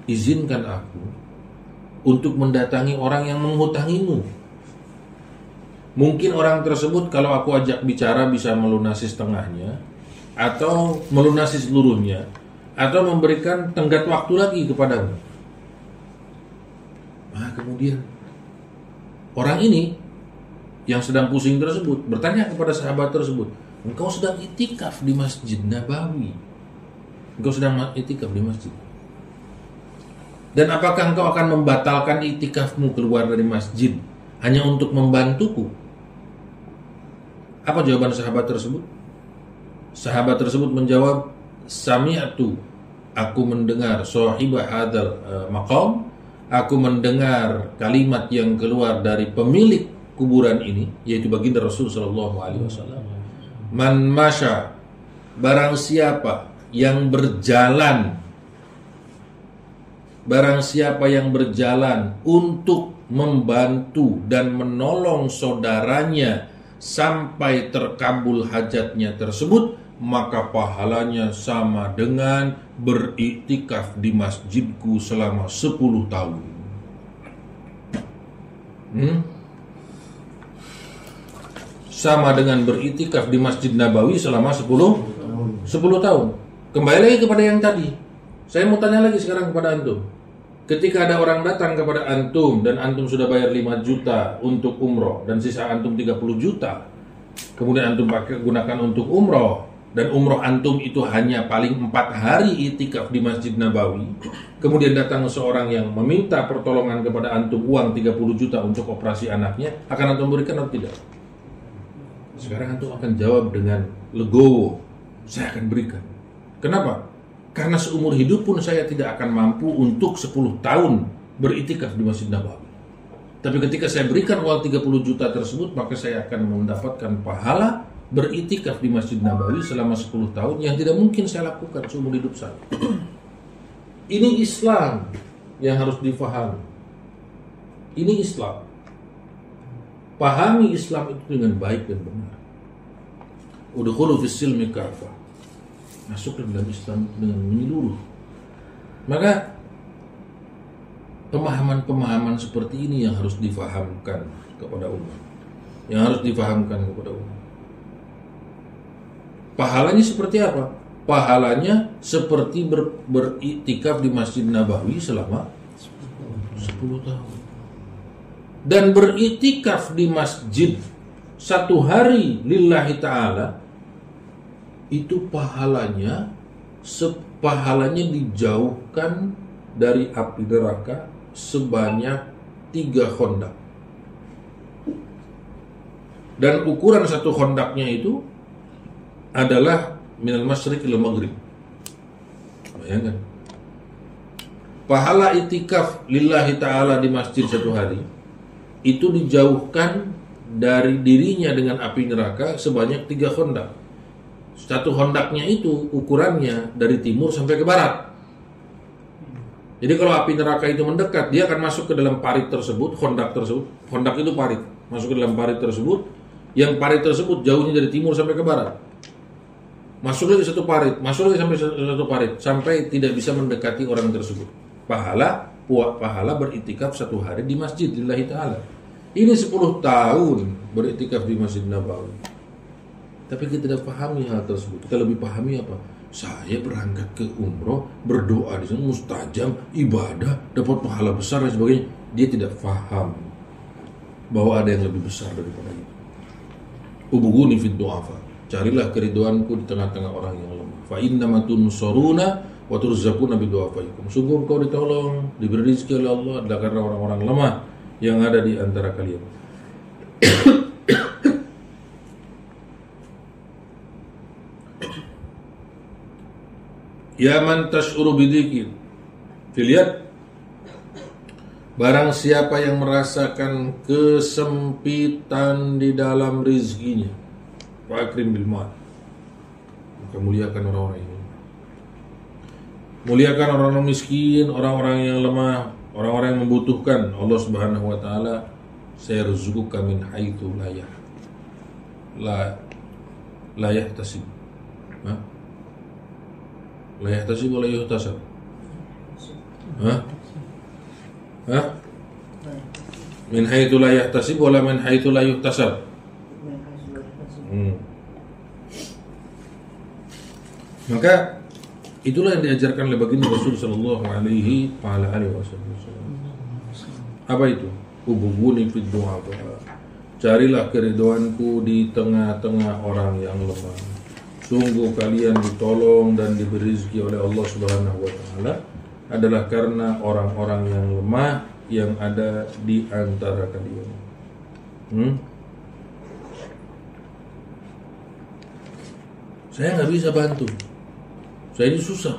B: izinkan aku untuk mendatangi orang yang menghutangimu. Mungkin orang tersebut kalau aku ajak bicara bisa melunasi setengahnya, atau melunasi seluruhnya, atau memberikan tenggat waktu lagi kepadamu. Nah, kemudian orang ini yang sedang pusing tersebut bertanya kepada sahabat tersebut, engkau sedang itikaf di Masjid Nabawi. Engkau sedang itikaf di masjid. Dan apakah engkau akan membatalkan itikafmu keluar dari masjid hanya untuk membantuku? Apa jawaban sahabat tersebut? Sahabat tersebut menjawab, sami'tu, aku mendengar sahibah hadzal maqam, aku mendengar kalimat yang keluar dari pemilik kuburan ini, yaitu baginda Rasul sallallahu alaihi wasallam. Man masya, barang siapa yang berjalan, barang siapa yang berjalan untuk membantu dan menolong saudaranya sampai terkabul hajatnya tersebut, maka pahalanya sama dengan beriktikaf di masjidku selama 10 tahun. Sama dengan beriktikaf di Masjid Nabawi selama 10 tahun. Kembali lagi kepada yang tadi. Saya mau tanya lagi sekarang kepada antum. Ketika ada orang datang kepada antum dan antum sudah bayar 5 juta untuk umroh dan sisa antum 30 juta, kemudian antum gunakan untuk umroh, dan umroh antum itu hanya paling 4 hari itikaf di Masjid Nabawi, kemudian datang seorang yang meminta pertolongan kepada antum uang 30 juta untuk operasi anaknya, akan antum berikan atau tidak? Sekarang antum akan jawab dengan legowo, saya akan berikan. Kenapa? Karena seumur hidup pun saya tidak akan mampu untuk 10 tahun beritikaf di Masjid Nabawi. Tapi ketika saya berikan uang 30 juta tersebut, maka saya akan mendapatkan pahala beritikaf di Masjid Nabawi selama 10 tahun yang tidak mungkin saya lakukan seumur hidup saya. Ini Islam yang harus difahami. Ini Islam. Pahami Islam itu dengan baik dan benar. Udkhulu fis silmi kafah. Masuk ke dalam Islam dengan menyeluruh. Maka pemahaman-pemahaman seperti ini yang harus difahamkan kepada umat. Yang harus difahamkan kepada umat. Pahalanya seperti apa? Pahalanya seperti beriktikaf di Masjid Nabawi selama 10 tahun. Dan beriktikaf di masjid 1 hari lillahi ta'ala, itu pahalanya dijauhkan dari api neraka sebanyak 3 khondak. Dan ukuran 1 khondaknya itu adalah minal masyriq ila maghrib. Bayangkan. Pahala itikaf lillahi ta'ala di masjid 1 hari itu dijauhkan dari dirinya dengan api neraka sebanyak 3 khondak. 1 khondaknya itu ukurannya dari timur sampai ke barat. Jadi kalau api neraka itu mendekat, dia akan masuk ke dalam parit tersebut, khondak tersebut. Khondak itu parit, masuk ke dalam parit tersebut. Yang parit tersebut jauhnya dari timur sampai ke barat. Masuk lagi 1 parit, masuk lagi sampai 1 parit, sampai tidak bisa mendekati orang tersebut. Pahala beriktikaf 1 hari di masjid lillahi ta'ala. Ini 10 tahun beriktikaf di Masjid Nabawi. Tapi kita tidak pahami hal tersebut. Kita lebih pahami apa? Saya berangkat ke umroh, berdoa di sana, mustajab, ibadah, dapat pahala besar dan sebagainya. Dia tidak paham bahwa ada yang lebih besar daripada itu. Ubuguni fid du'afa. Carilah keriduanku di tengah-tengah orang yang lemah. Fa innama tunsuruna wa turzaquna bidu'afaikum. Sungguh engkau ditolong, diberi rezeki oleh Allah adalah karena orang-orang lemah yang ada di antara kalian. Ya man tash'uru bidzikir. Dilihat, barang siapa yang merasakan kesempitan di dalam rizkinya, fa'akrim bil mal, maka muliakan orang-orang ini. Muliakan orang-orang miskin, orang-orang yang lemah, orang-orang yang membutuhkan. Allah Subhanahu wa taala, saya rezukuka min haitsu la yahtasib. La yahtasib wa la yuhtasab. Min haitsu la yahtasib wa la min haitsu la yuhtasab. Maka itulah yang diajarkan oleh baginda Rasul sallallahu alaihi wasallam. Apa itu? Ubuguni fid du'a. Carilah keridhoanku di tengah-tengah orang yang lemah. Sungguh kalian ditolong dan diberi rezeki oleh Allah Subhanahu wa taala adalah karena orang-orang yang lemah yang ada di antara kalian. Saya nggak bisa bantu. Saya ini susah,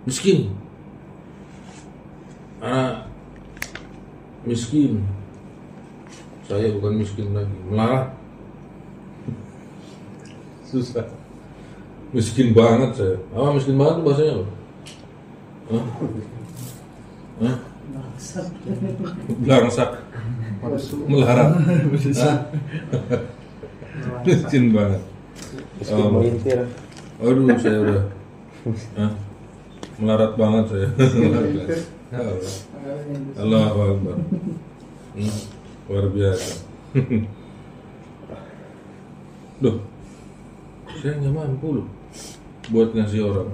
B: miskin. Anak miskin. Saya bukan miskin lagi, melarat. Susah. Miskin banget saya. Apa miskin banget itu bahasanya apa? Hah? Hah? Belangsak. Melarat. Hah? Miskin banget.
A: Miskin melintir.
B: Aduh, saya udah melarat banget saya. Allahu Akbar. Luar biasa. Loh, saya nggak mampu loh buat ngasih orang.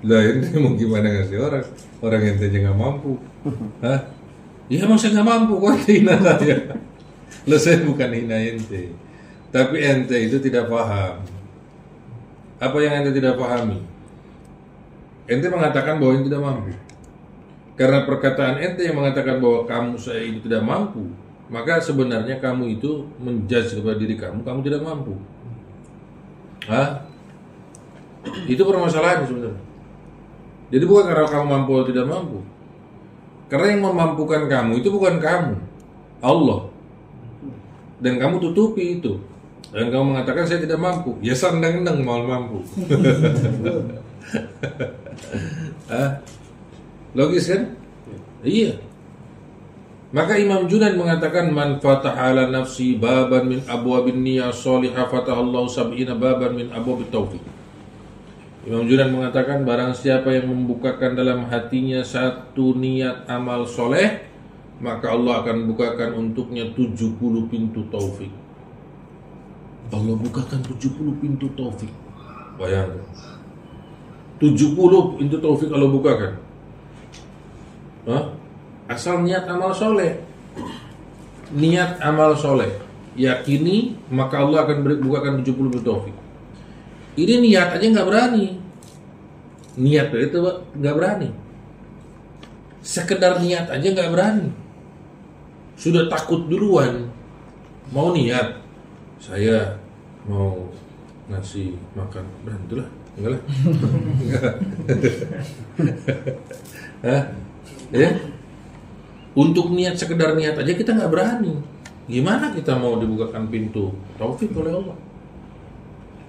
B: Lah ini mau gimana ngasih orang? Orang ente aja nggak mampu. Hah? Ya emang saya nggak mampu, kok ente hina saya. Loh, saya bukan hina ente, tapi ente itu tidak paham. Apa yang ente tidak pahami? Ente mengatakan bahwa ente tidak mampu. Karena perkataan ente yang mengatakan bahwa kamu saya itu tidak mampu, maka sebenarnya kamu itu menjudge kepada diri kamu tidak mampu. Hah? Itu permasalahannya sebenarnya. Jadi bukan karena kamu mampu atau tidak mampu. Karena yang memampukan kamu itu bukan kamu, Allah. Dan kamu tutupi itu. Dan kamu mengatakan saya tidak mampu. Ya sandang-endang mau mampu. Hah? Logis kan? Iya. Maka Imam Junaid mengatakan man fataha ala nafsi baban min abwabin niyah shalihah fatahallahu sab'ina baban min abwabit taufiq. Imam Junaid mengatakan barang siapa yang membukakan dalam hatinya satu niat amal soleh, maka Allah akan bukakan untuknya 70 pintu taufik. Allah bukakan 70 pintu taufik. Bayangkan. 70 pintu taufik Allah bukakan. Hah? Asal niat amal soleh. Niat amal soleh. Yakini, maka Allah akan bukakan 70 pintu taufik. Ini niat aja nggak berani. Niat itu nggak berani. Sekedar niat aja nggak berani. Sudah takut duluan. Mau niat, saya mau ngasih makan, bantulah, enggak lah. Hah? Ya? Untuk niat sekedar niat aja kita nggak berani. Gimana kita mau dibukakan pintu taufik oleh Allah?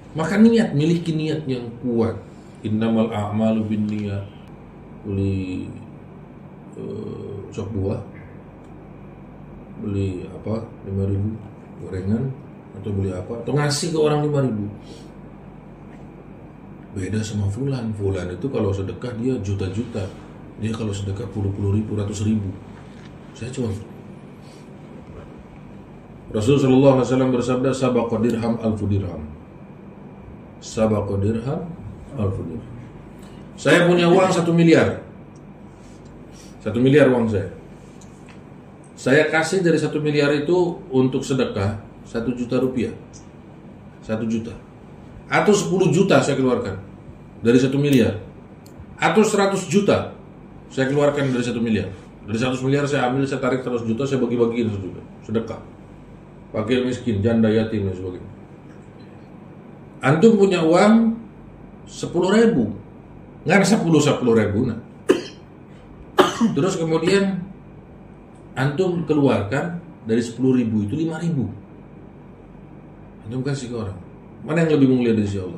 B: Maka niat, miliki niat yang kuat. Innamal a'malu binniyat. Beli sop buah, beli apa 5.000 gorengan, atau beli apa, atau ngasih ke orang 5.000. Beda sama fulan. Fulan itu kalau sedekah dia juta-juta. Dia kalau sedekah puluh ribu, ratus ribu. Saya cuma Rasulullah SAW bersabda sabaqa dirham alfu dirham. Sabaqa dirham alfu dirham. Saya punya uang 1 miliar. 1 miliar uang saya. Saya kasih dari 1 miliar itu untuk sedekah 1 juta rupiah. 1 juta. Atau 10 juta saya keluarkan dari 1 miliar. Atau 100 juta saya keluarkan dari 1 miliar. Dari 100 miliar saya ambil, saya tarik 100 juta, saya bagi-bagiin 1 juta. Sedekah. Fakir miskin, janda yatim dan sebagainya. Antum punya uang 10.000. Nggak 10.000 nah. Terus kemudian antum keluarkan dari 10.000 itu 5.000. Antum kasih ke orang. Mana yang lebih mulia dari si Allah?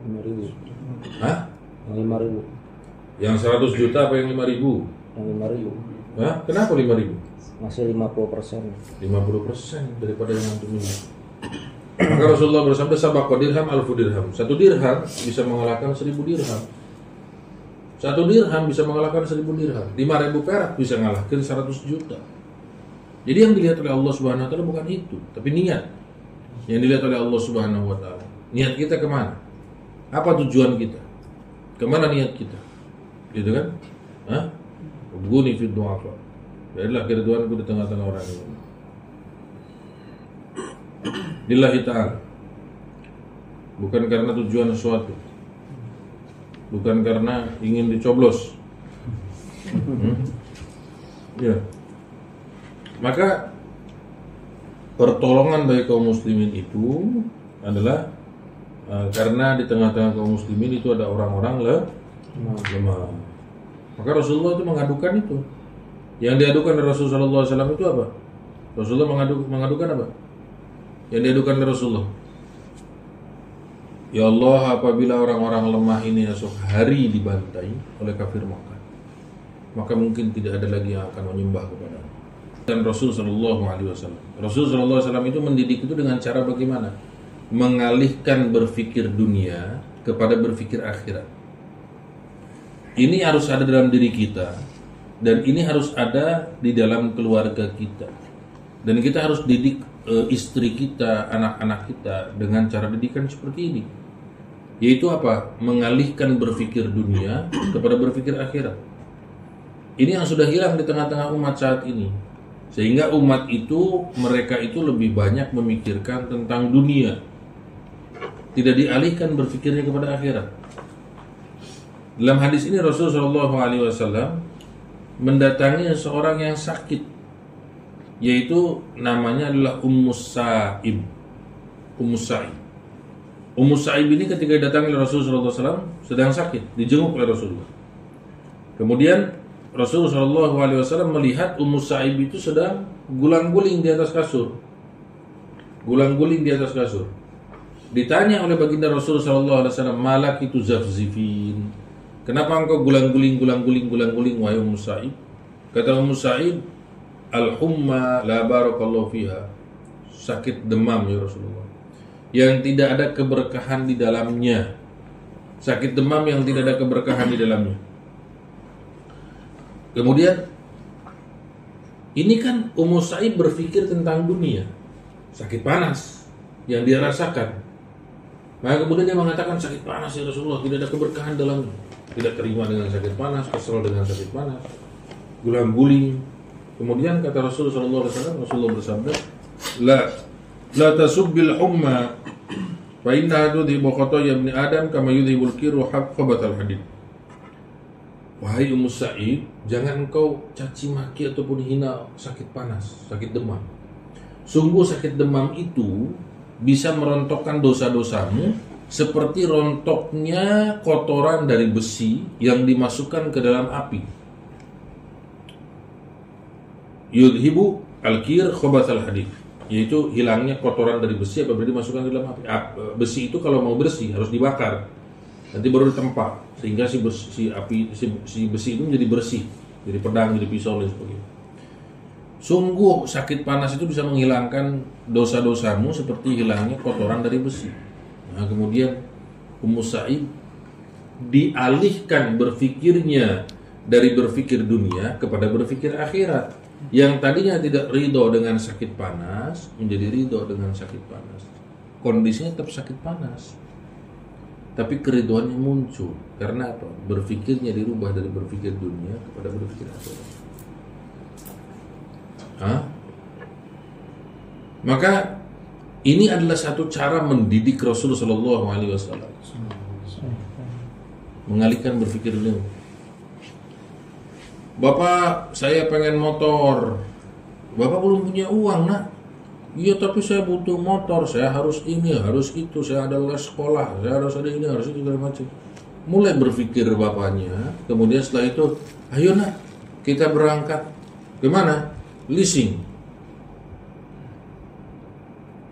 A: 5.000.
B: Hah?
A: Yang 5.000.
B: Yang 100 juta apa yang 5.000?
A: Yang 5.000.
B: Hah? Kenapa 5.000?
A: Masih 50%.
B: 50% daripada yang antum ini. Maka Rasulullah bersabda sabaqa dirham alfu dirham. 1 dirham bisa mengalahkan 1.000 dirham. 1 dirham bisa mengalahkan 1.000 dirham. 5.000 perak bisa mengalahkan 100 juta. Jadi yang dilihat oleh Allah Subhanahu wa taala bukan itu, tapi niat. Yang dilihat oleh Allah Subhanahu wa taala. Niat kita kemana? Apa tujuan kita? Kemana niat kita? Gitu kan? Hah? Ubguni fid du'afa. Jadilah keriduanku di tengah-tengah orang ini. Lillahi ta'ala. Bukan karena tujuan sesuatu. Bukan karena ingin dicoblos. Ya. Maka pertolongan bagi kaum muslimin itu adalah karena di tengah-tengah kaum muslimin itu ada orang-orang lemah. Maka Rasulullah itu mengadukan itu. Yang diadukan dari Rasulullah SAW itu apa? Rasulullah mengadukan apa? Yang diadukan dari Rasulullah, ya Allah, apabila orang-orang lemah ini esok hari dibantai oleh kafir Makkah, maka mungkin tidak ada lagi yang akan menyembah kepada. Dan Rasul Sallallahu Alaihi Wasallam, Rasul Sallallahu Alaihi Wasallam itu mendidik itu dengan cara bagaimana? Mengalihkan berpikir dunia kepada berpikir akhirat. Ini harus ada dalam diri kita, dan ini harus ada di dalam keluarga kita, dan kita harus didik istri kita, anak-anak kita dengan cara didikan seperti ini. Yaitu apa? Mengalihkan berpikir dunia kepada berpikir akhirat. Ini yang sudah hilang di tengah-tengah umat saat ini. Sehingga umat itu, mereka itu lebih banyak memikirkan tentang dunia, tidak dialihkan berpikirnya kepada akhirat. Dalam hadis ini Rasulullah SAW mendatangi seorang yang sakit, yaitu namanya adalah Ummus Sa'ib. Ummus Sa'ib ini ketika datang oleh Rasulullah SAW sedang sakit, dijenguk oleh Rasulullah. Kemudian Rasulullah SAW melihat Ummus Sa'ib itu sedang gulang-guling di atas kasur. Ditanya oleh baginda Rasulullah SAW, malak itu zafzifin, kenapa engkau gulang-guling wahai Ummus Sa'ib? Kata Ummus Sa'ib, al-humma la barakallahu fiha, sakit demam ya Rasulullah, yang tidak ada keberkahan di dalamnya. Sakit demam yang tidak ada keberkahan di dalamnya. Kemudian ini kan Ummu Sa'ib berpikir tentang dunia, sakit panas yang dia rasakan. Maka kemudian dia mengatakan, sakit panas ya Rasulullah, tidak ada keberkahan dalamnya. Tidak terima dengan sakit panas, kesal dengan sakit panas, gulang-guling. Kemudian kata Rasulullah SAW, Rasulullah bersabda, la tasubbil humma fa innaha tudhibu khataaya ibni Adam kama yudhibul kiru khabathal hadid. Wahai Ummu Sa'id, jangan engkau caci maki ataupun hina sakit panas, sakit demam. Sungguh sakit demam itu bisa merontokkan dosa-dosamu seperti rontoknya kotoran dari besi yang dimasukkan ke dalam api. Yudhibu al-kir khabathal hadid, yaitu hilangnya kotoran dari besi apabila dimasukkan ke dalam api. Besi itu kalau mau bersih harus dibakar, nanti baru ditempa, sehingga si besi itu menjadi bersih, jadi pedang, jadi pisau dan sebagainya. Sungguh sakit panas itu bisa menghilangkan dosa-dosamu seperti hilangnya kotoran dari besi. Nah, kemudian Ummu Sa'id dialihkan berpikirnya dari berpikir dunia kepada berpikir akhirat. Yang tadinya tidak ridho dengan sakit panas menjadi ridho dengan sakit panas. Kondisinya tetap sakit panas, tapi keriduannya muncul. Karena apa? Berpikirnya dirubah dari berpikir dunia kepada berpikir akhirat. Maka ini adalah satu cara mendidik Rasulullah SAW, mengalihkan berpikir dunia. Bapak, saya pengen motor. Bapak belum punya uang, nak. Iya, tapi saya butuh motor. Saya harus ini, harus itu. Saya ada les sekolah. Saya harus ada ini, harus itu, segala macam. Mulai berpikir bapaknya. Kemudian setelah itu, ayo nak, kita berangkat. Kemana? Leasing.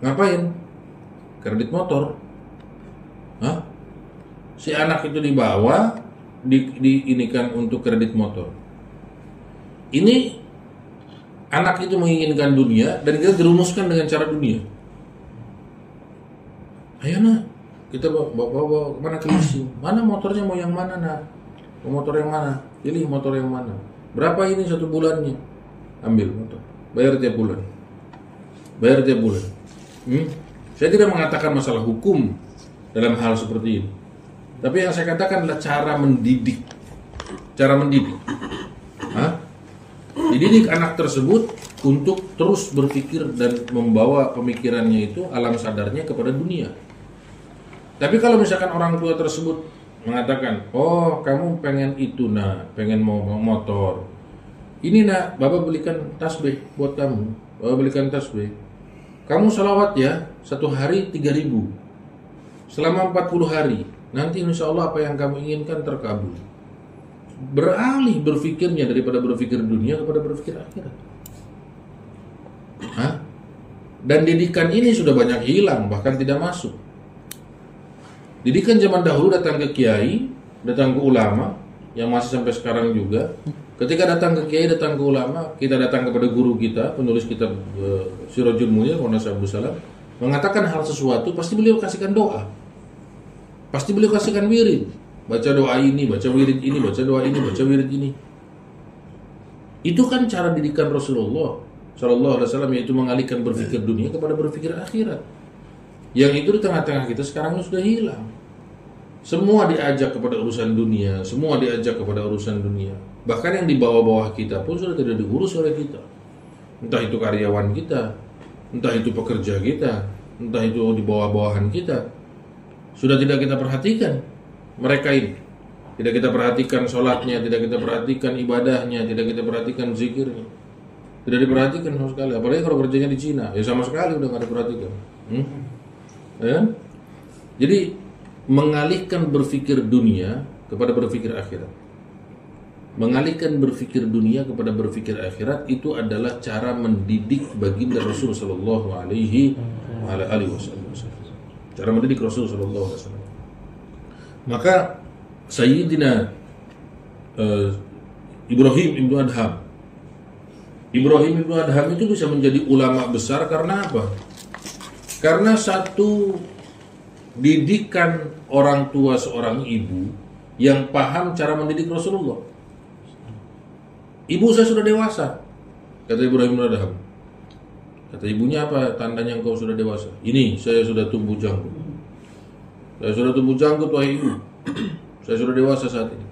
B: Ngapain? Kredit motor. Si anak itu dibawa, diinikan untuk kredit motor. Ini anak itu menginginkan dunia dan kita dirumuskan dengan cara dunia. Ayo nak, kita bawa kemana ke leasing? Mana motornya, mau yang mana nak? Mau motor yang mana? Pilih motor yang mana? Berapa ini satu bulannya? Ambil motor, bayar tiap bulan. Saya tidak mengatakan masalah hukum dalam hal seperti ini, tapi yang saya katakan adalah cara mendidik. Dididik anak tersebut untuk terus berpikir dan membawa pemikirannya itu, alam sadarnya kepada dunia. Tapi kalau misalkan orang tua tersebut mengatakan, oh kamu pengen itu nak, pengen mau motor, ini nak, Bapak belikan tasbih buat kamu, Bapak belikan tasbih, kamu salawat ya, satu hari 3.000. selama 40 hari. Nanti insya Allah apa yang kamu inginkan terkabul. Beralih berfikirnya daripada berfikir dunia kepada berfikir akhirat. Dan didikan ini sudah banyak hilang, bahkan tidak masuk. Didikan zaman dahulu datang ke kiai, datang ke ulama, yang masih sampai sekarang juga. Ketika datang ke kiai, datang ke ulama, kita datang kepada guru kita, penulis kitab Sirajul Munir, Maulana Abdul Salam, mengatakan hal sesuatu, pasti beliau kasihkan doa. Pasti beliau kasihkan wirid. Baca doa ini, baca wirid ini, baca doa ini, baca wirid ini. Itu kan cara didikan Rasulullah Sallallahu Alaihi Wasallam, yaitu mengalihkan berpikir dunia kepada berpikir akhirat. Yang itu di tengah-tengah kita sekarang sudah hilang. Semua diajak kepada urusan dunia, semua diajak kepada urusan dunia. Bahkan yang di bawah-bawah kita pun sudah tidak diurus oleh kita. Entah itu karyawan kita, entah itu pekerja kita, entah itu di bawah-bawahan kita. Sudah tidak kita perhatikan mereka ini. Tidak kita perhatikan sholatnya, tidak kita perhatikan ibadahnya, tidak kita perhatikan zikirnya. Tidak diperhatikan sama sekali. Apalagi kalau kerjanya di Cina, ya sama sekali udah nggak diperhatikan. Ya? Jadi mengalihkan berpikir dunia kepada berpikir akhirat. Mengalihkan berpikir dunia kepada berpikir akhirat itu adalah cara mendidik baginda Rasul sallallahu alaihi wasallam. Cara mendidik Rasul sallallahu alaihi wasallam. Maka Sayyidina Ibrahim ibnu Adham itu bisa menjadi ulama besar karena apa? Karena satu didikan orang tua seorang ibu yang paham cara mendidik Rasulullah. Ibu saya sudah dewasa, kata Ibrahim bin Adham. Kata ibunya, apa tandanya engkau sudah dewasa? Ini, saya sudah tumbuh janggut. Saya sudah tumbuh janggut, wahai ibu. Saya sudah dewasa saat ini.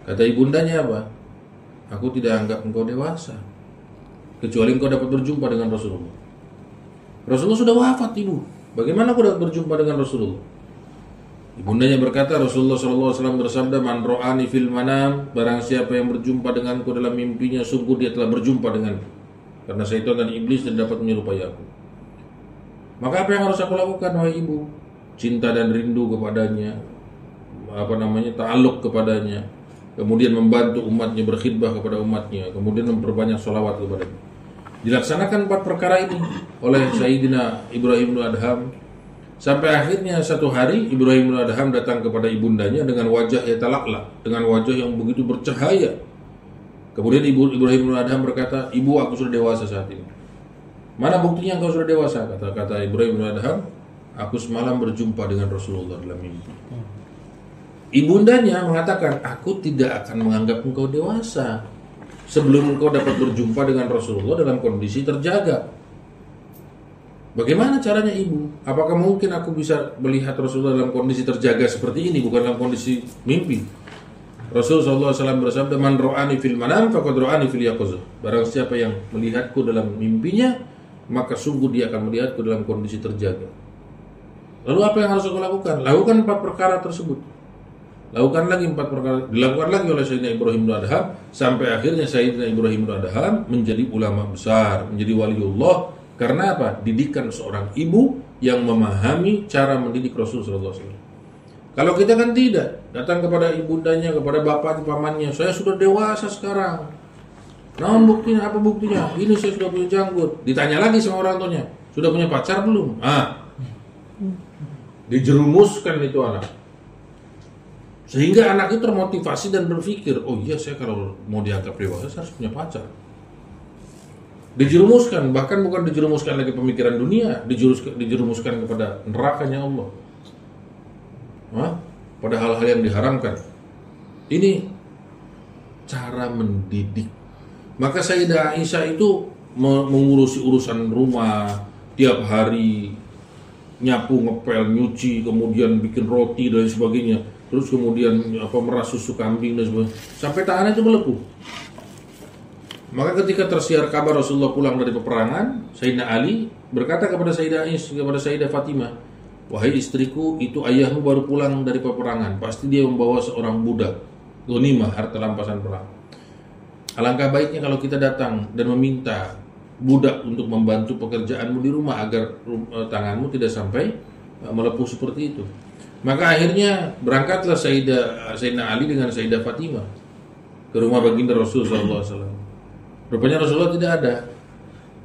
B: Kata ibundanya apa? Aku tidak anggap engkau dewasa kecuali engkau dapat berjumpa dengan Rasulullah. Rasulullah sudah wafat, ibu. Bagaimana aku dapat berjumpa dengan Rasulullah? Ibundanya berkata, Rasulullah SAW bersabda, Man ro'ani fil manam, barang siapa yang berjumpa denganku dalam mimpinya, sungguh dia telah berjumpa denganku. Karena syaitan dan iblis tidak dapat menyerupai aku. Maka apa yang harus aku lakukan, wahai ibu? Cinta dan rindu kepadanya, ta'alluq kepadanya, kemudian membantu umatnya, berkhidmah kepada umatnya, kemudian memperbanyak sholawat kepadanya. Dilaksanakan 4 perkara ini oleh Sayyidina Ibrahim bin Adham. Sampai akhirnya satu hari Ibrahim bin Adham datang kepada ibundanya dengan wajah yatala'la, dengan wajah yang begitu bercahaya. Kemudian Ibrahim bin Adham berkata, ibu, aku sudah dewasa saat ini. Mana buktinya engkau sudah dewasa? Kata Ibrahim bin Adham, aku semalam berjumpa dengan Rasulullah dalam mimpi. Ibundanya mengatakan, aku tidak akan menganggap engkau dewasa sebelum engkau dapat berjumpa dengan Rasulullah dalam kondisi terjaga. Bagaimana caranya, ibu? Apakah mungkin aku bisa melihat Rasulullah dalam kondisi terjaga seperti ini, bukan dalam kondisi mimpi? Rasulullah SAW bersabda, Man ro'ani fil manam faqad ro'ani fil yaqظah. Barang siapa yang melihatku dalam mimpinya, maka sungguh dia akan melihatku dalam kondisi terjaga. Lalu apa yang harus aku lakukan? Lakukan 4 perkara tersebut. Lakukan lagi 4 perkara, dilakukan lagi oleh Sayyidina Ibrahim bin Adham, sampai akhirnya Sayyidina Ibrahim bin Adham menjadi ulama besar, menjadi waliullah. Karena apa? Didikan seorang ibu yang memahami cara mendidik Rasulullah SAW. Kalau kita kan tidak, datang kepada ibundanya, kepada bapak, pamannya, saya sudah dewasa sekarang. Namun buktinya, apa buktinya? Ini saya sudah punya janggut. Ditanya lagi sama orang tuanya, sudah punya pacar belum? Dijerumuskan itu anak. Sehingga anak itu termotivasi dan berpikir, oh iya, saya kalau mau dianggap dewasa saya harus punya pacar. Dijerumuskan, bahkan bukan dijerumuskan lagi pemikiran dunia, dijerumuskan kepada nerakanya Allah. Pada hal-hal yang diharamkan. Ini cara mendidik. Maka Sayyidah Aisyah itu mengurusi urusan rumah tiap hari, nyapu, ngepel, nyuci, kemudian bikin roti dan sebagainya. Terus kemudian meras susu kambing dan sebagainya. Sampai tangannya itu melepuh. Maka ketika tersiar kabar Rasulullah pulang dari peperangan, Sayyidina Ali berkata kepada Sayyidah Aisyah, kepada Sayyidah Fatimah, wahai istriku, itu ayahmu baru pulang dari peperangan. Pasti dia membawa seorang budak, ghanimah, harta rampasan perang. Alangkah baiknya kalau kita datang dan meminta budak untuk membantu pekerjaanmu di rumah agar tanganmu tidak sampai melepuh seperti itu. Maka akhirnya berangkatlah Sayyidina Ali dengan Sayyidah Fatimah ke rumah baginda Rasul SAW. Rupanya Rasulullah tidak ada.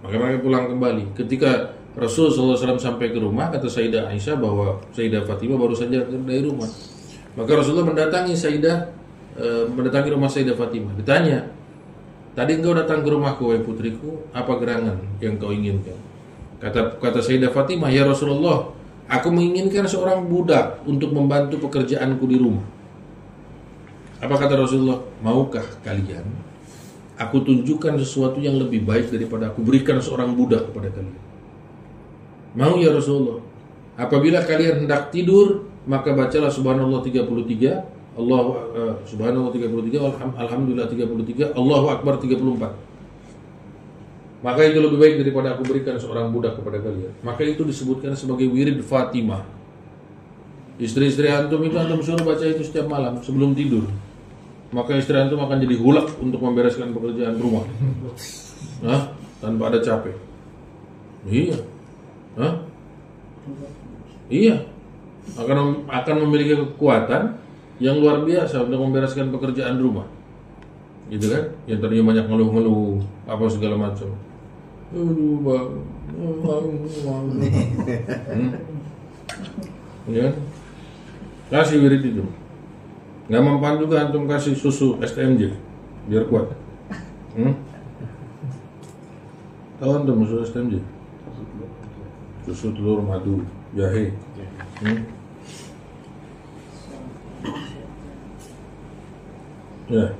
B: Maka mereka pulang kembali. Ketika Rasul SAW sampai ke rumah, kata Sayyidah Aisyah bahwa Sayyidah Fatimah baru saja dari rumah. Maka Rasulullah mendatangi rumah Sayyidah Fatimah. Ditanya, tadi engkau datang ke rumahku, wahai putriku, apa gerangan yang kau inginkan? Kata Sayyidah Fatimah, ya Rasulullah, aku menginginkan seorang budak untuk membantu pekerjaanku di rumah. Apa kata Rasulullah? Maukah kalian aku tunjukkan sesuatu yang lebih baik daripada aku berikan seorang budak kepada kalian? Mau ya Rasulullah. Apabila kalian hendak tidur, maka bacalah subhanallah 33, subhanallah 33, alhamdulillah 33, Allahu akbar 34. Maka itu lebih baik daripada aku berikan seorang budak kepada kalian. Maka itu disebutkan sebagai wirid Fatimah. Istri-istri antum itu antum suruh baca itu setiap malam sebelum tidur. Maka istri antum akan jadi hulak untuk membereskan pekerjaan rumah. Tanpa ada capek. Iya. Iya. Akan memiliki kekuatan yang luar biasa untuk membereskan pekerjaan rumah. Gitu kan? Yang tadinya banyak ngeluh-ngeluh apa segala macam. Ya. Kasih wirid itu. Nggak mempan juga antum kasih susu STMJ biar kuat. Tahu antum susu STMJ? Susu telur madu jahe. Ya.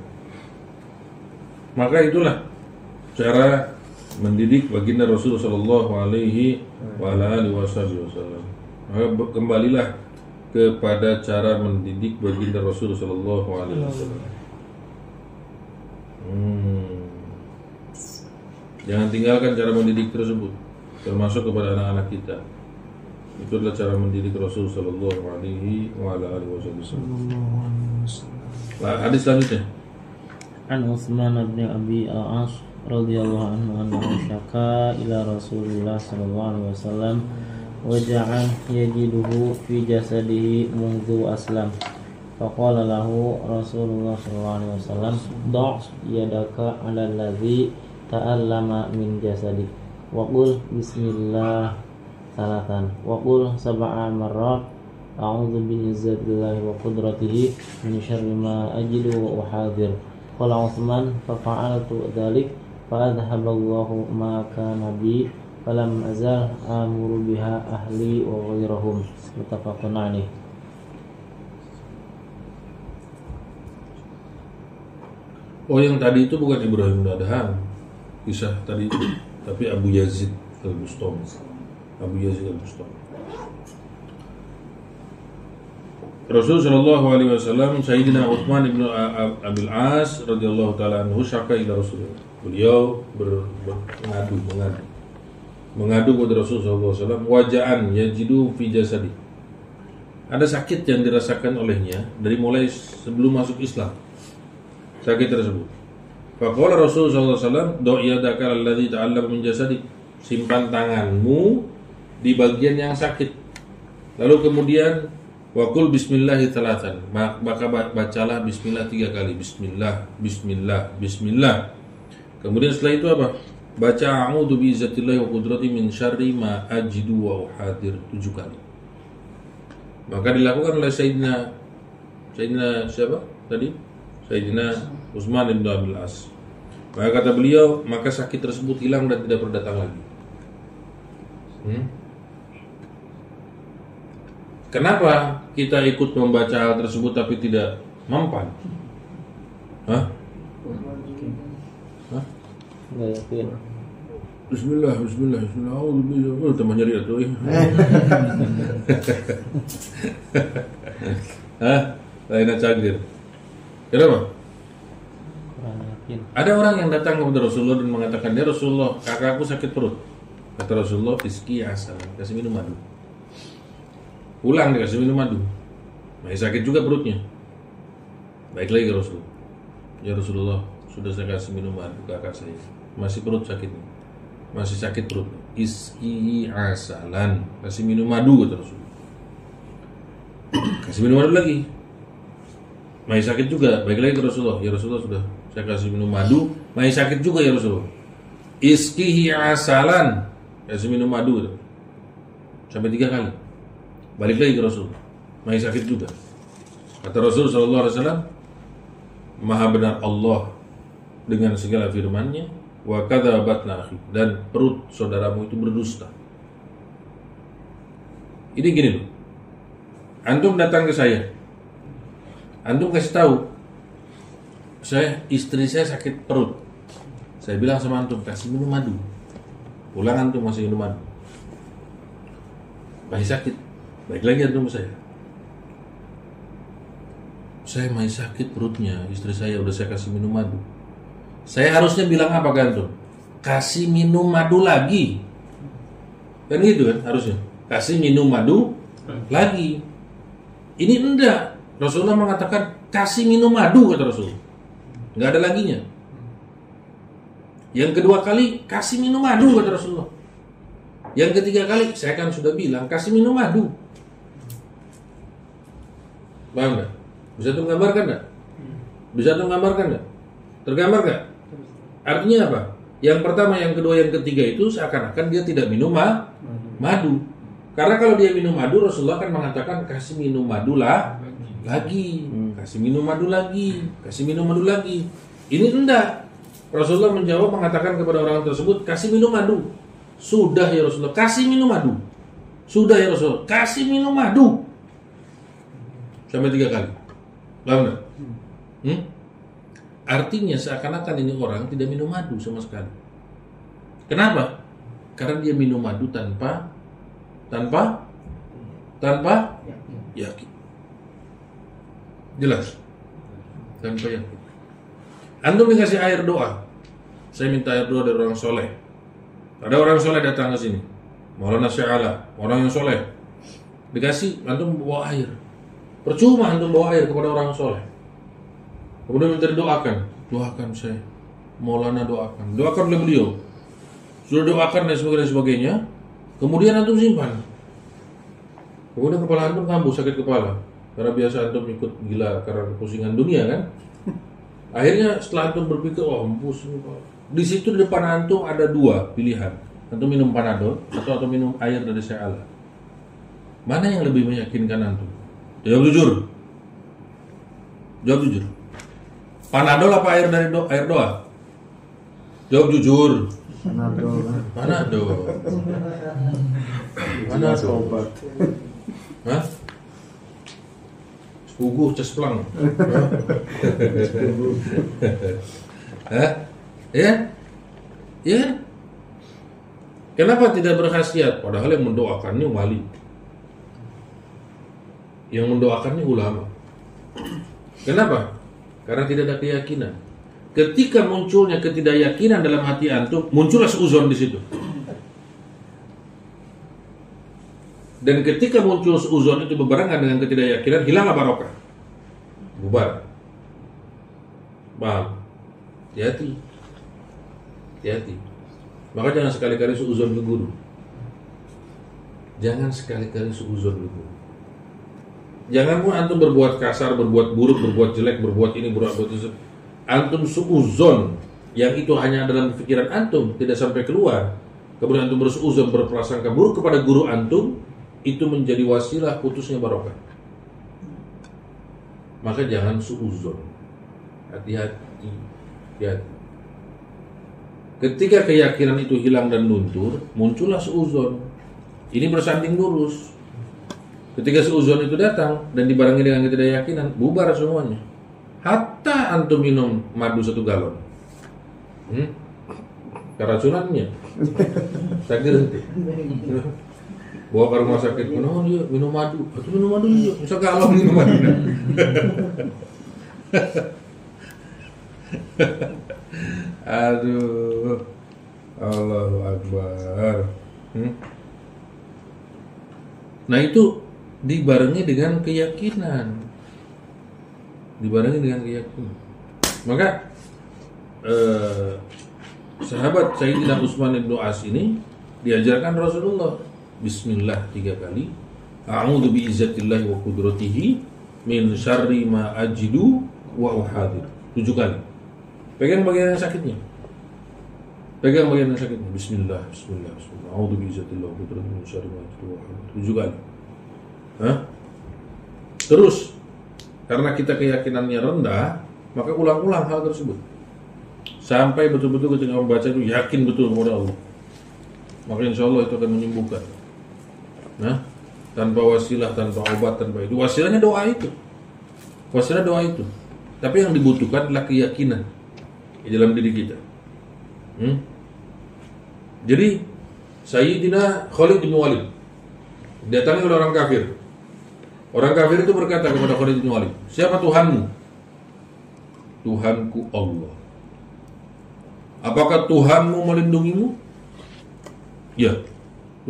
B: Maka itulah cara mendidik baginda Rasul sallallahu alaihi wasallam. Maka kembalilah kepada cara mendidik baginda Rasul sallallahu alaihi wasallam. Jangan tinggalkan cara mendidik tersebut, termasuk kepada anak-anak kita. Itu adalah cara mendidik Rasul sallallahu alaihi wasallam. Hadis selanjutnya.
A: An Utsman bin Abi Al-As radhiyallahu anhu annahu syaka ila Rasulillah sallallahu alaihi wasallam waja'an yajiduhu fi jasadihi mundu aslam. Faqala lahu Rasulullah sallallahu alaihi wasallam da' yadaka 'ala alladhi ta'allama min jasadi wa qul bismillah salatan wa qul sab'a marrat a'udzu bi'izzatillahi wa qudratihi min syarri ma ajidu wa uhadir. Qala Utsman fa fa'altu dzalik fa adhaballahu ma kana bi falam azal amuru biha ahli wa ghairahum. Muttafaqun alaih.
B: Oh, yang tadi itu bukan Ibrahim bin Adham kisah tadi itu, tapi Abu Yazid Al-Bustami. Abu Yazid Al-Bustami. Rasul sallallahu alaihi wasallam Sayyidina Utsman bin Abil As radhiyallahu taala anhu syaka ila Rasulullah. Beliau mengadu kepada Rasul sallallahu alaihi wasallam waja'an yajidu fi jasadi. Ada sakit yang dirasakan olehnya dari mulai sebelum masuk Islam. Sakit tersebut. Faqala Rasul sallallahu alaihi wasallam do'iyadaka alladzi ta'allama min jasadi. Simpan tanganmu di bagian yang sakit. Lalu kemudian Waqul bismillahi thalathan, maka bacalah bismillah 3 kali. Bismillah, bismillah, bismillah. Kemudian setelah itu apa? Baca a'udzu bi'izzatillahi wa qudratihi min syarri ma ajidu wa uhadir 7 kali. Maka dilakukan oleh Sayyidina siapa tadi? Sayyidina Utsman bin Abil As. Maka kata beliau, maka sakit tersebut hilang dan tidak berdatang lagi. Kenapa kita ikut membaca hal tersebut tapi tidak mempan?
A: Nggak yakin.
B: Bismillah, bismillah, bismillah. Oh, tambah nyari atuh. Lainnya cagir. Kenapa?
A: Kurang yakin.
B: Ada orang yang datang kepada Rasulullah dan mengatakan, "Ya Rasulullah, kakakku sakit perut." Kata Rasulullah, "Iski asal, kasih minum madu." Pulang dikasih minum madu, masih sakit juga perutnya. Baik lagi ke Rasul. Ya Rasulullah, sudah saya kasih minum madu kakak saya, masih perut sakitnya, masih sakit perut. Iski asalan, kasih minum madu kata Rasul. Kasih minum madu lagi. Masih sakit juga, balik lagi ke Rasulullah. Ya Rasulullah, sudah saya kasih minum madu, masih sakit juga ya Rasulullah. Iskihi asalan, kasih minum madu sampai 3 kali. Balik lagi ke Rasul, masih sakit juga. Kata Rasul sallallahu alaihi wasallam, maha benar Allah dengan segala firman-Nya, wa kadzabatna akhi, dan perut saudaramu itu berdusta. Ini gini loh. Antum datang ke saya, antum kasih tahu, istri saya sakit perut. Saya bilang sama antum, kasih minum madu. Pulang antum masih minum madu, masih sakit. Baik lagi antum ke saya masih sakit perutnya, istri saya udah saya kasih minum madu. Saya harusnya bilang apa ke antum? Kasih minum madu lagi. Kan gitu kan harusnya. Kasih minum madu lagi. Ini enggak. Rasulullah mengatakan kasih minum madu, kata Rasul. Enggak ada laginya. Yang kedua kali kasih minum madu, kata Rasulullah. Yang ketiga kali saya kan sudah bilang kasih minum madu. Paham enggak? Bisa tuh menggambarkan enggak? Bisa tuh menggambarkan enggak? Tergambar enggak? Artinya apa? Yang pertama, yang kedua, yang ketiga itu seakan-akan dia tidak minum madu. Karena kalau dia minum madu, Rasulullah kan mengatakan kasih minum madu lah lagi, kasih minum madu lagi, kasih minum madu lagi. Ini enggak. Rasulullah menjawab mengatakan kepada orang tersebut, kasih minum madu. Sudah ya Rasulullah, kasih minum madu. Sudah ya Rasulullah, kasih minum madu. Sampai 3 kali. Paham enggak? Artinya seakan-akan ini orang tidak minum madu sama sekali. Kenapa? Karena dia minum madu tanpa yakin. Jelas? Tanpa yakin. Antum dikasih air doa. Saya minta air doa dari orang soleh. Ada orang soleh datang ke sini, Maulana Sya'ala, orang yang soleh. Dikasih, antum bawa air. Percuma antum bawa air kepada orang soleh. Kemudian minta didoakan. Doakan saya, Maulana doakan. Doakan oleh beliau. Sudah doakan dan sebagainya. Kemudian antum simpan. Kemudian kepala antum kambuh, sakit kepala. Karena biasa antum ikut gila karena kepusingan dunia kan. Akhirnya setelah antum berpikir, oh pusing. Di situ di depan antum ada 2 pilihan. Antum minum Panadol atau minum air dari Sya'ala. Mana yang lebih meyakinkan antum? Jawab jujur. Jawab jujur. Panadol apa air dari air doa? Jawab jujur. Panadol. Mana obat? Hah? Sepuguh cesplang. Hah? Ya? Ya? Kenapa tidak berkhasiat? Padahal yang mendoakannya wali. Yang mendoakannya ulama. Kenapa? Karena tidak ada keyakinan. Ketika munculnya ketidakyakinan dalam hati antum, muncullah seuzon di situ. Dan ketika muncul seuzon itu berbarengan dengan ketidakyakinan, hilanglah barokah. Bubar. Paham? Hati-hati. Hati-hati. Maka jangan sekali-kali seuzon ke guru. Jangan sekali-kali seuzon ke guru. Jangan pun antum berbuat kasar, berbuat buruk, berbuat jelek, berbuat ini, berbuat itu. Antum suuzon yang itu hanya dalam pikiran antum, tidak sampai keluar. Kemudian antum bersuuzon, berprasangka buruk kepada guru antum, itu menjadi wasilah putusnya barokah. Maka jangan suuzon. Hati-hati. Hati-hati. Ketika keyakinan itu hilang dan luntur, muncullah suuzon. Ini bersanding lurus. Ketika seuzon itu datang dan dibarengi dengan ketidakyakinan, bubar semuanya. Hatta antum minum madu 1 galon. Keracunannya. Sakit nanti. Bawa ke rumah sakit, oh dia minum madu. Atau minum madu juga, 1 galon minum madu. Aduh. Allahu Akbar. Nah itu dibarengi dengan keyakinan. Dibarengi dengan keyakinan. Maka sahabat Sayyidina Utsman bin As ini diajarkan Rasulullah Bismillah 3 kali, A'udzu bi izzatillahi wa qudratihi min syarri ma ajidu wa uhadir. 7 kali. Pegang bagian yang sakitnya. Pegang bagian yang sakitnya. Bismillah, bismillah, bismillah. A'udzu bi izzatillahi wa qudratihi min syarri ma ajidu wa uhadir. 7 kali. Hah? Terus karena kita keyakinannya rendah, maka ulang-ulang hal tersebut. Sampai betul-betul ketika membaca itu yakin betul kepada Allah. Maka insya Allah itu akan menyembuhkan. Nah, tanpa wasilah, tanpa obat, tanpa itu. Wasilahnya doa itu. Wasilah doa itu. Tapi yang dibutuhkan adalah keyakinan di dalam diri kita. Jadi Sayyidina Khalid bin Walid datangi oleh orang kafir. Orang kafir itu berkata kepada Khalid bin Walid, "Siapa Tuhanmu?" "Tuhanku Allah." "Apakah Tuhanmu melindungimu?" "Ya,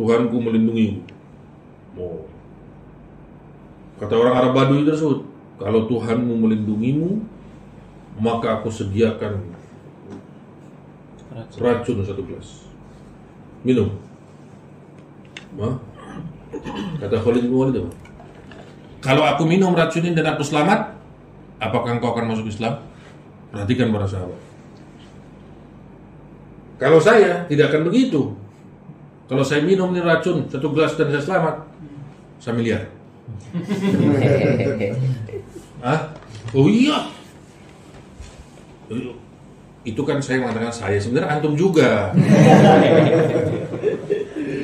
B: Tuhanku melindungimu." Oh. Kata orang Arab Badui tersebut, "Kalau Tuhanmu melindungimu, maka aku sediakan racun 1 gelas. Minum." Kata Khalid bin Walid, "Kalau aku minum racun ini dan aku selamat, apakah engkau akan masuk Islam?" Perhatikan para sahabat. Kalau saya tidak akan begitu. Kalau saya minum ini racun 1 gelas dan saya selamat, saya miliar. Oh iya. Itu kan saya mengatakan saya, sebenarnya antum juga.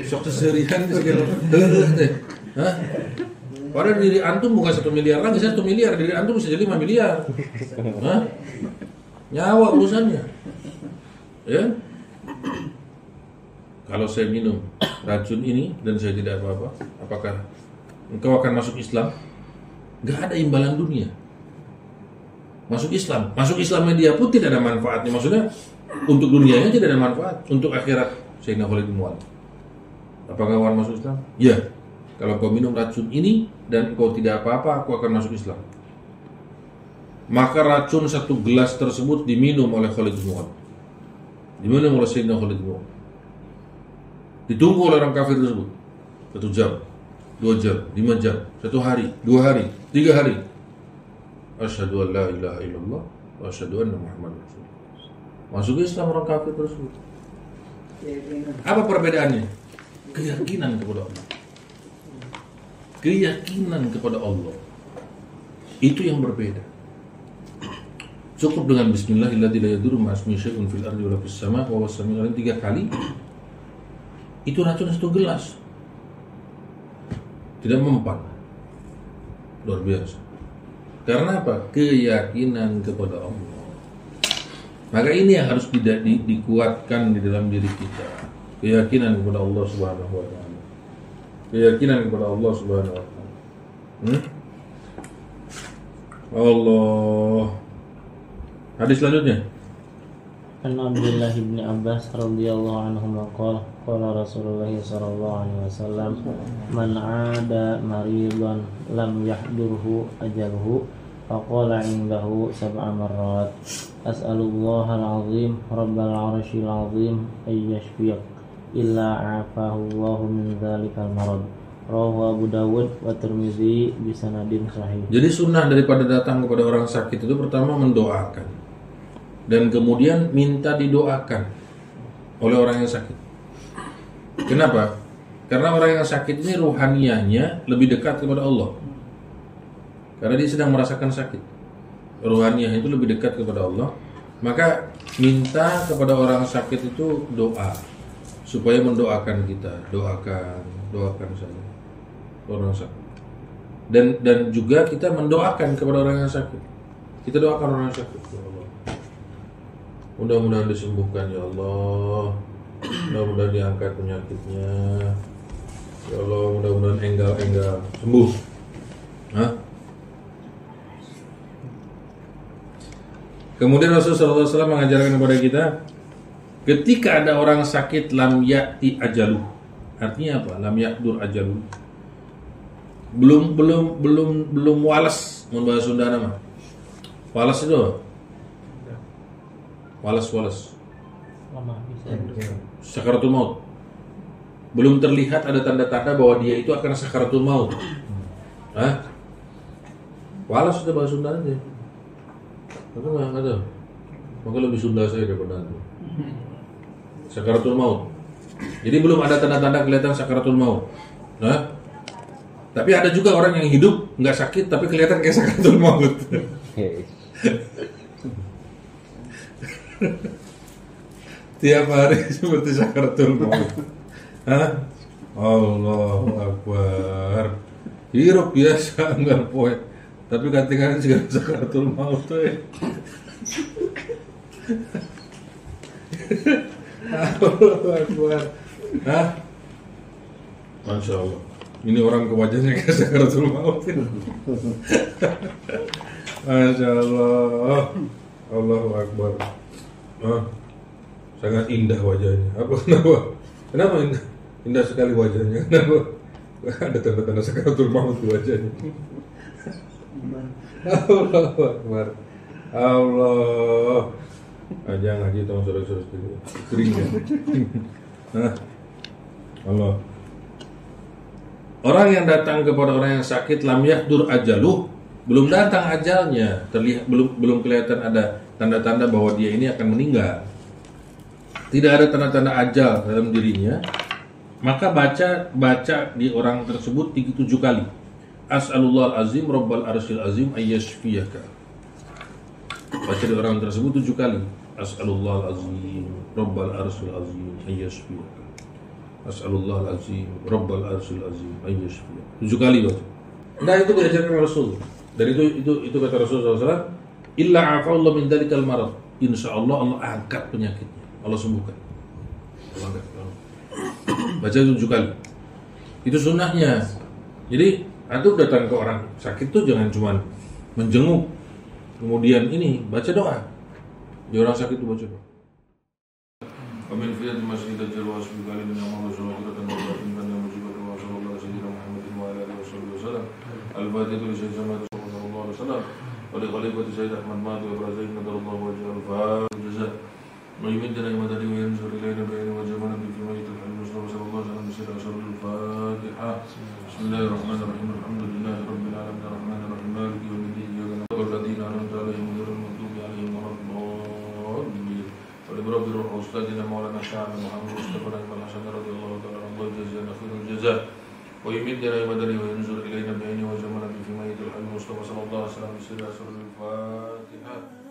B: Sok keserian segala. Padahal diri antum bukan 1 miliar lagi, 1 miliar. Diri antum bisa jadi 5 miliar. Nyawa urusannya. Ya. Kalau saya minum racun ini dan saya tidak apa-apa, apakah engkau akan masuk Islam? Gak ada imbalan dunia. Masuk Islam. Masuk Islamnya dia pun tidak ada manfaatnya. Maksudnya untuk dunianya tidak ada manfaat. Untuk akhirat. Sayyidina Khalid bin Walid, apakah kau akan masuk Islam? Ya. Kalau kau minum racun ini dan kau tidak apa-apa, aku akan masuk Islam. Maka racun 1 gelas tersebut diminum oleh Khalid bin Walid. Diminum oleh Sayyidina Khalid bin Walid. Ditunggu oleh orang kafir tersebut 1 jam, 2 jam, 5 jam, 1 hari, 2 hari, 3 hari. Asyhadu an la ilaha illallah wa asyhadu anna Muhammadar Rasulullah. Masuk Islam orang kafir tersebut. Apa perbedaannya? Keyakinan kepada Allah. Keyakinan kepada Allah. Itu yang berbeda. Cukup dengan bismillahirrahmanirrahim la yadurru ma'asmihi syai'un fil ardi wa la fis sama' wa huwas samiul 3 kali. Itu racun 1 gelas. Tidak mempan. Luar biasa. Karena apa? Keyakinan kepada Allah. Maka ini yang harus dikuatkan di dalam diri kita. Keyakinan kepada Allah Subhanahu wa taala. Keyakinan kepada Allah Subhanahu wa taala. Allah. Hadis selanjutnya.
A: An Abdullah bin Abbas radhiyallahu anhu qala qala Rasulullah sallallahu alaihi wasallam man 'ada maridan lam yahdurhu ajaluhu faqala indahu 7 marrat as'alullah al-'azim rabbal 'arsyil 'azim ay yashfiyak illa 'afahu Allah min dzalikal marad. Rawahu Abu Dawud wa Tirmidzi bi sanadin sahih.
B: Jadi sunnah daripada datang kepada orang sakit itu pertama mendoakan. Dan kemudian minta didoakan oleh orang yang sakit. Kenapa? Karena orang yang sakit ini ruhaniyahnya lebih dekat kepada Allah. Karena dia sedang merasakan sakit. Ruhaniyah itu lebih dekat kepada Allah. Maka minta kepada orang sakit itu doa supaya mendoakan kita. Doakan saja orang sakit. Dan juga kita mendoakan kepada orang yang sakit. Kita doakan orang yang sakit. Mudah-mudahan disembuhkan ya Allah. Mudah-mudahan diangkat penyakitnya. Ya Allah, mudah-mudahan enggal sembuh. Kemudian Rasulullah SAW mengajarkan kepada kita, ketika ada orang sakit lam ya'ti ajaluh. Artinya apa? Lam ya'dur ajaluh. Belum walas, membahas Sunda nama. Walas itu apa? Walas.
A: Lama bisa.
B: Sakaratul maut. belum terlihat ada tanda-tanda bahwa dia itu akan sakaratul maut. Hah? Walas sudah bahasa Sunda aja. Aku nggak ada. Maka lebih Sunda saya daripada itu. Sakaratul maut. Jadi belum ada tanda-tanda kelihatan sakaratul maut. Nah, tapi ada juga orang yang hidup nggak sakit tapi kelihatan kayak sakaratul maut. Tiap hari seperti sakaratul maut. Hah? Allahu Akbar. Hirup biasa nggak poin. Tapi kadang-kadang juga sakaratul maut tuh. Allahu Akbar. Hah? Masya Allah. Ini orang ke wajahnya kayak sakaratul maut. Masya Allah. Allahu Akbar. Sangat indah wajahnya. Apa kenapa? Kenapa indah? Indah sekali wajahnya. Kenapa? Ada tanda-tanda sakaratul maut di wajahnya. Allahu Akbar. Allah. Jangan ngaji tolong saudara-saudara kering ya. Allah. Orang yang datang kepada orang yang sakit lam yahdur ajaluh, belum datang ajalnya, terlihat belum kelihatan ada tanda-tanda bahwa dia ini akan meninggal. Tidak ada tanda-tanda ajal dalam dirinya, maka baca di orang tersebut 7 kali. As'alullah al-azim rabbal arsyil azim ayyashfiyaka. Baca di orang tersebut 7 kali. As'alullah al-azim rabbal arsyil azim ayyashfiyaka. As'alullah al-azim rabbal arsyil azim ayyashfiyaka. 7 kali baca. Nah, itu diajarkan Rasul. Dan itu kata Rasulullah SAW, illa afallah min dalikal marad. Insyaallah Allah angkat penyakitnya. Allah sembuhkan. Allah angkat. Baca 7 kali. Itu sunnahnya. Jadi antum datang ke orang sakit tuh jangan cuma menjenguk, kemudian ini baca doa. Di orang sakit tuh baca doa. Amin fiyat masjid ajal wa asbi kali min amal syawakiratan wa batin dan mujibatan wa sallallahu alaihi Muhammadin wa ala alihi wasallam. Al-Fatihah li sayyidina sallallahu alaihi wasallam wa li khalifati sayyid Ahmad Mahdi wa Ibrahim nadarallahu wajha al-Fatihah jaza. ويمدنا بمدده وينزل إلينا بين وجبنا في ميت الحلم المصطفى صلى الله عليه وسلم بسر أسر الفاتحة. بسم الله الرحمن الرحيم الحمد لله رب العالمين الرحمن الرحيم مالك يوم الدين إياك نعبد والذين أنعمت عليهم غير المغضوب عليهم ولا الضالين. ولمربي روح أستاذنا مولانا الشاعر محمد مصطفى نعيم الحسن رضي الله تعالى عنه الله جزانا خير الجزاء. ويمدنا بمدده وينزل إلينا بين وجبنا في ميت الحلم المصطفى صلى الله عليه وسلم بسر أسر الفاتحة.